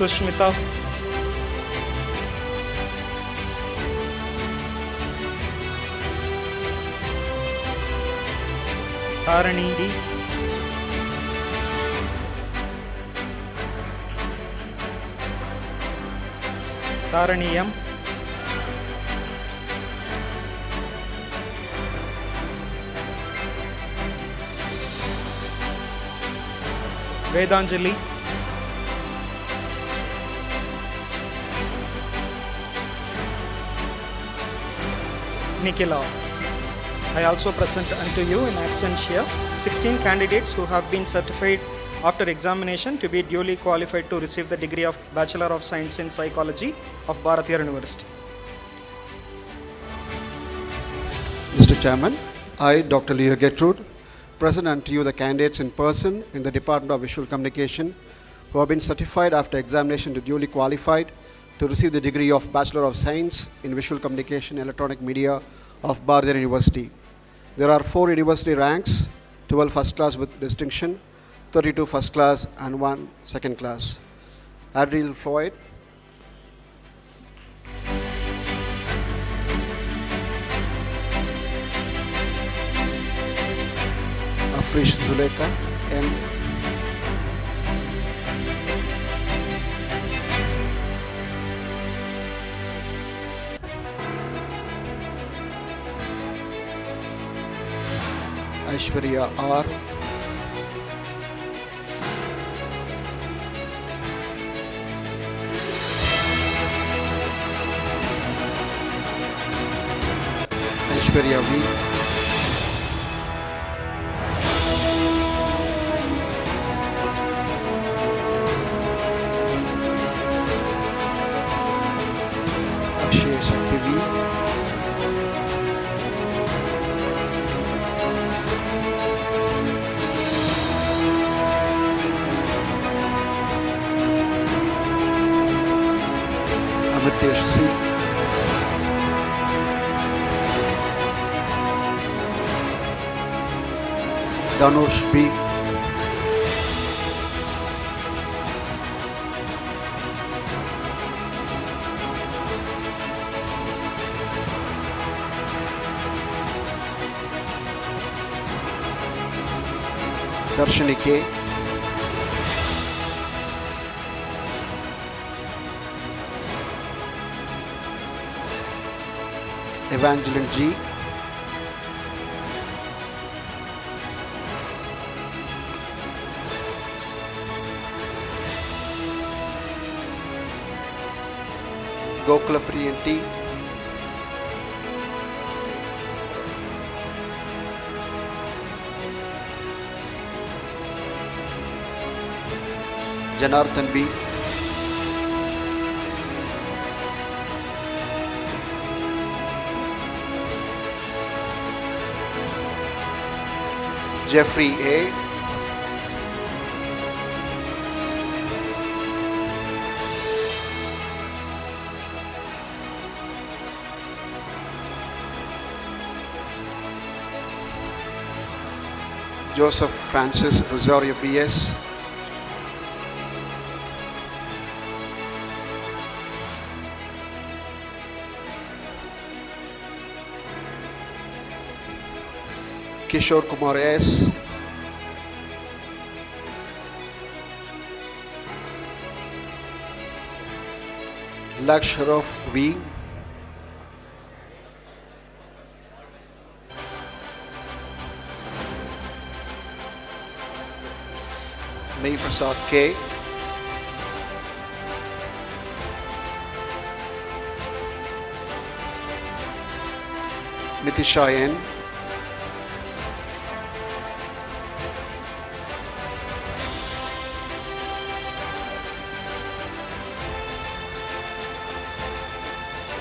Sushmita, Tarani D, Tarani M, Vedanjali, Nikhila. I also present unto you in absentia 16 candidates who have been certified after examination to be duly qualified to receive the degree of Bachelor of Science in Psychology of Bharatiya University. Mr. Chairman, I, Dr. Leo Gertrude, present unto you the candidates in person in the Department of Visual Communication who have been certified after examination to duly qualified to receive the degree of Bachelor of Science in Visual Communication and Electronic Media of Bharatiya University. There are 4 university ranks, 12 first class with distinction, 32 first class and 1 second class. Adriel Floyd, Afrish Zuleka, M. Aishwarya R. Aishwarya V. Akshay Shakti V. Amitesh C. Danush B. Darshani K. Evangeline G. Gokula Priyan T. Janardhan B. Jeffrey A. Joseph Francis Rosario B.S. Kishore Kumar S. Laksharov V. May Prasad K. Mitisha N.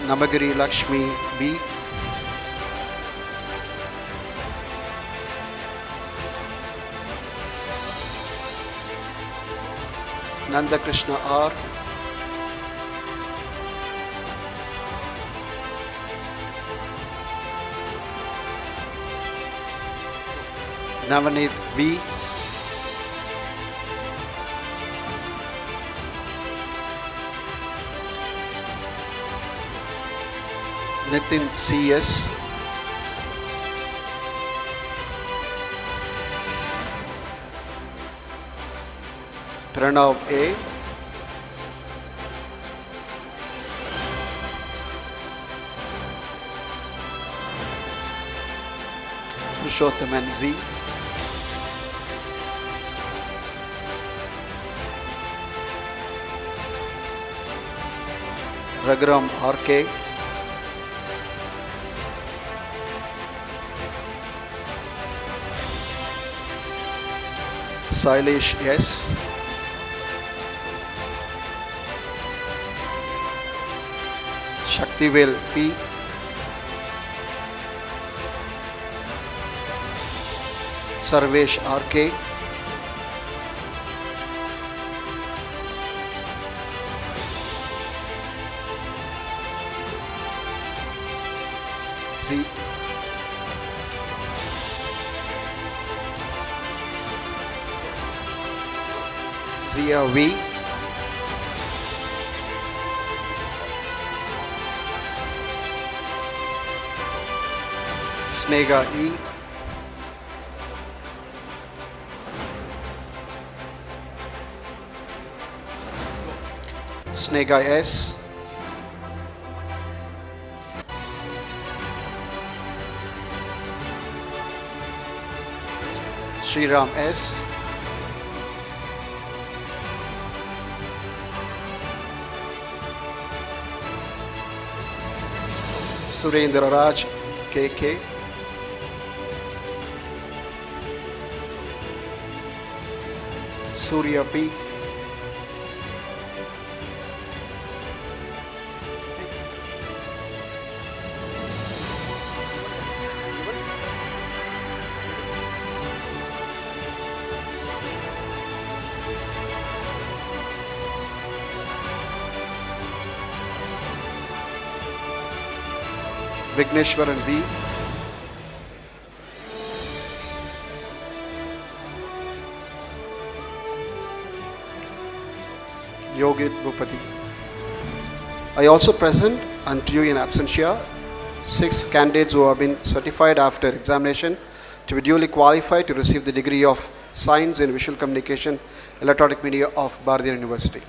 Namagiri Lakshmi B. Nanda Krishna R. Navaneet V. Nitin C.S. Pranav A. Purushothaman Z. Raghuram R.K. Sailesh S. Shaktivel P. Sarvesh R.K. Z. Zia V. Snega E. Snega S. Sriram S. Surendra Raj KK. Surya P. Vigneshwaran V. Yogit Bhupati. I also present unto you in absentia 6 candidates who have been certified after examination to be duly qualified to receive the degree of Science in Visual Communication, Electronic Media of Bharatiya University.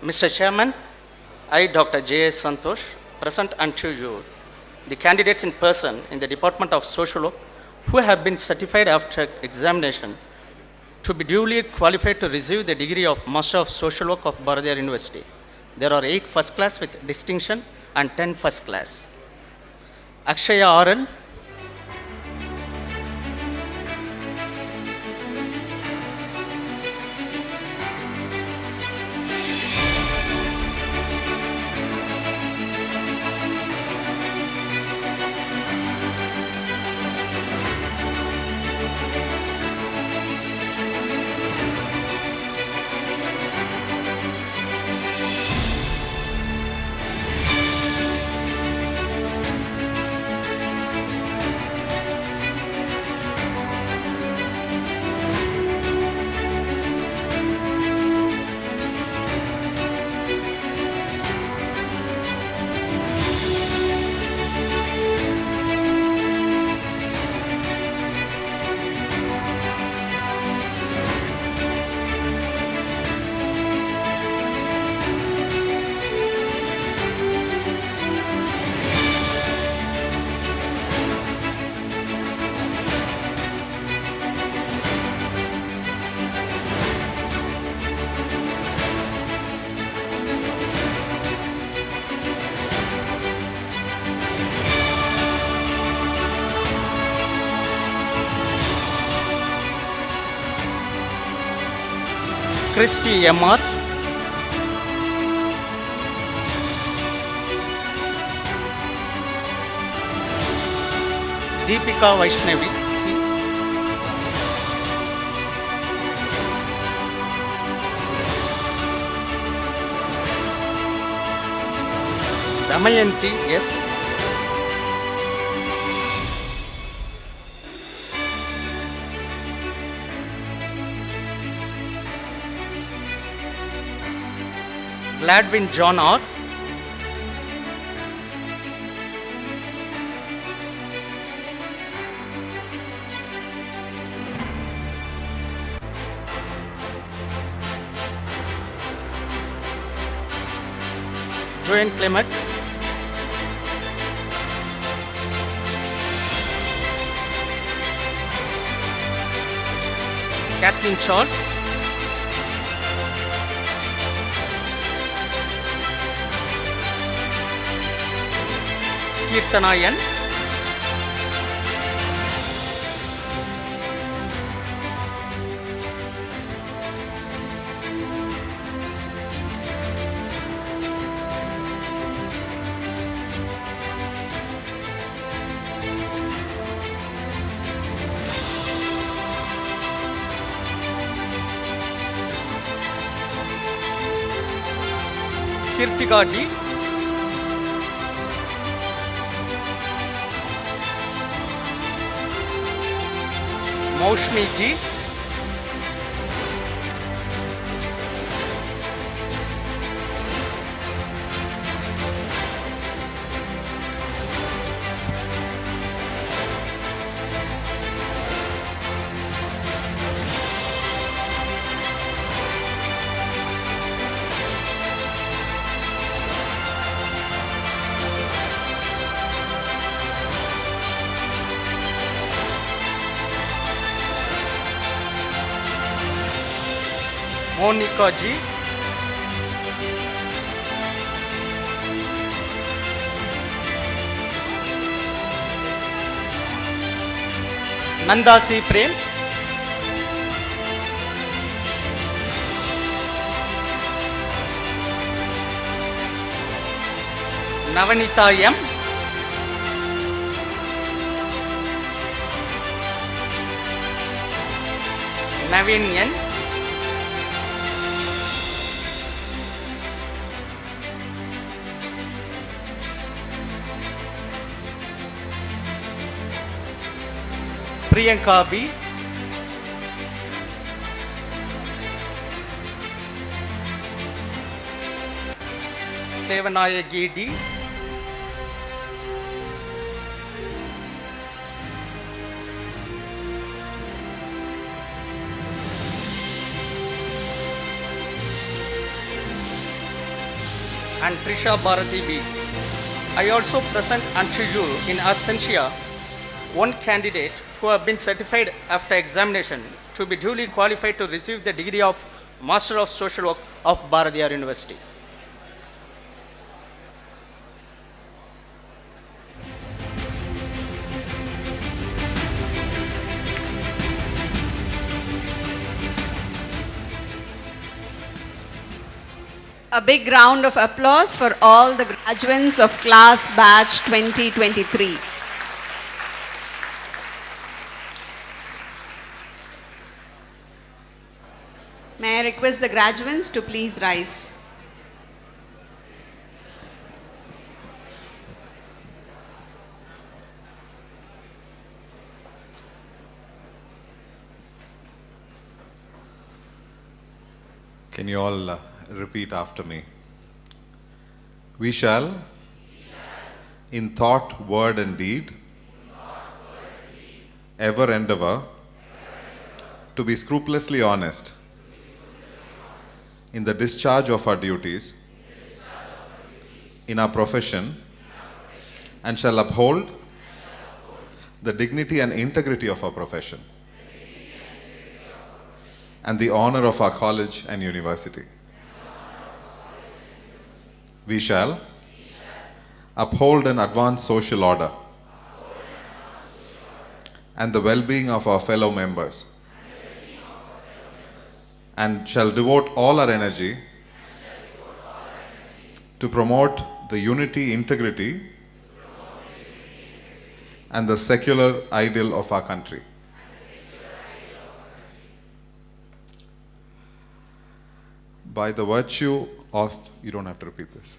Mr. Chairman, I, Dr. J.S. Santosh, present unto you the candidates in person in the Department of Social Work who have been certified after examination to be duly qualified to receive the degree of Master of Social Work of Bharatiya University. There are 8 first class with distinction and 10 first class. Akshaya R.L., Christy M.R., Deepika Vaishnavi C., Damayanti S., Gladwin John R., Joanne Clement, Kathleen Charles, Kirtanayan, Kirtika D., Maushmi G., Monica G., Nanda C. Prem, Navanita M., Navin N., Priyanka B., Sevanayagi D., and Trisha Bharati B. I also present unto you in absentia one candidate who have been certified after examination to be duly qualified to receive the degree of Master of Social Work of Bharatiyar University. A big round of applause for all the graduates of class batch 2023. May I request the graduates to please rise. Can you all repeat after me? We shall, in thought, word and deed, ever endeavor to be scrupulously honest in the discharge of our duties in our profession, and shall uphold the dignity and integrity of our profession and the honor of our college and university. We shall uphold and advance social order and the well-being of our fellow members, and shall devote all our energy to promote the unity, integrity, and the secular ideal of our country. By the virtue of, you don't have to repeat this.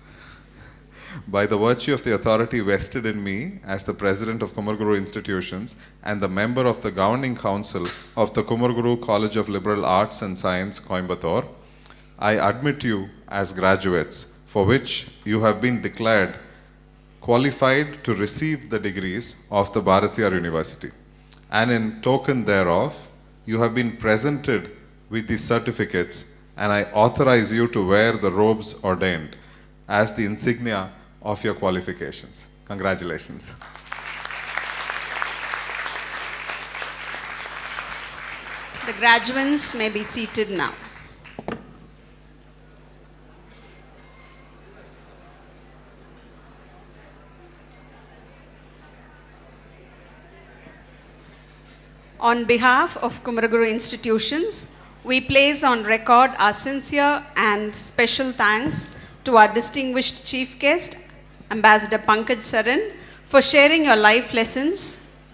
By the virtue of the authority vested in me as the President of Kumaraguru Institutions and the member of the Governing Council of the Kumaraguru College of Liberal Arts and Science, Coimbatore, I admit you as graduates for which you have been declared qualified to receive the degrees of the Bharatiyar University. And in token thereof, you have been presented with these certificates, and I authorize you to wear the robes ordained as the insignia of your qualifications. Congratulations. The graduates may be seated now. On behalf of Kumaraguru Institutions, we place on record our sincere and special thanks to our distinguished chief guest, Ambassador Pankaj Saran, for sharing your life lessons,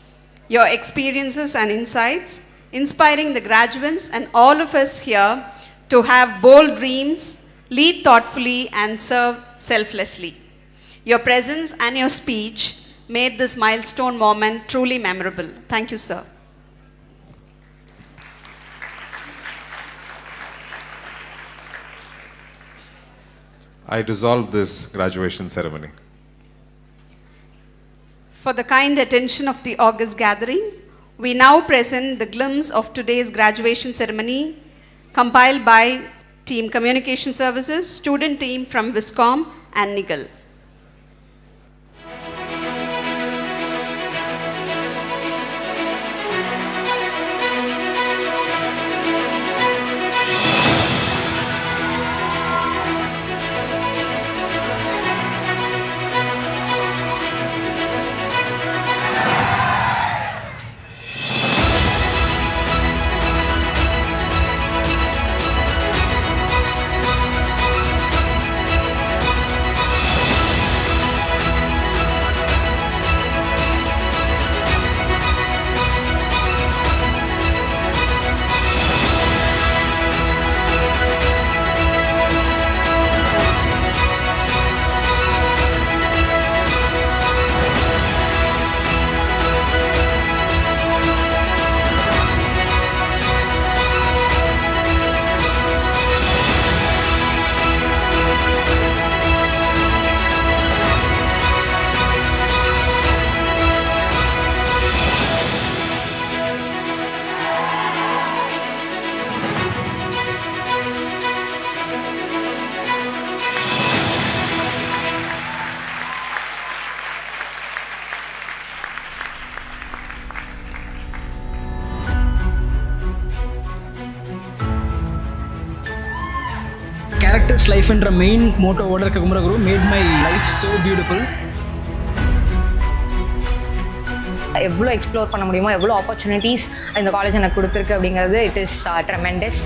your experiences and insights, inspiring the graduates and all of us here to have bold dreams, lead thoughtfully, and serve selflessly. Your presence and your speech made this milestone moment truly memorable. Thank you, sir. I dissolve this graduation ceremony. For the kind attention of the august gathering, we now present the glimpse of today's graduation ceremony compiled by Team Communication Services, student team from Viscom and NIGL. Character's life and the main motto order Kumaraguru made my life so beautiful. எவ்வளோ explore பண்ண முடியுமோ எவ்வளோ opportunities இந்த college எனக்கு கொடுத்துருக்கு அப்படிங்கிறது it is tremendous.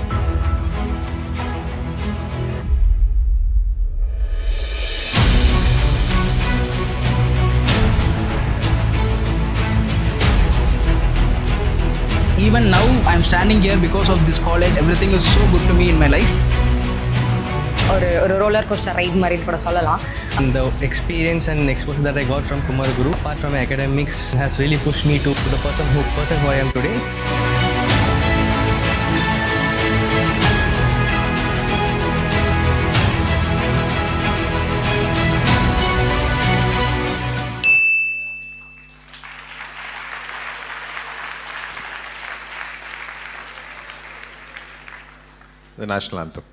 Even now I am standing here because of this college. Everything is so good to me in my life. ஒரு roller coaster right மாதிரி கூட சொல்லலாம். And the experience and exposure that I got from Kumaraguru, apart from academics, has really pushed me to the person who I am today. The national anthem.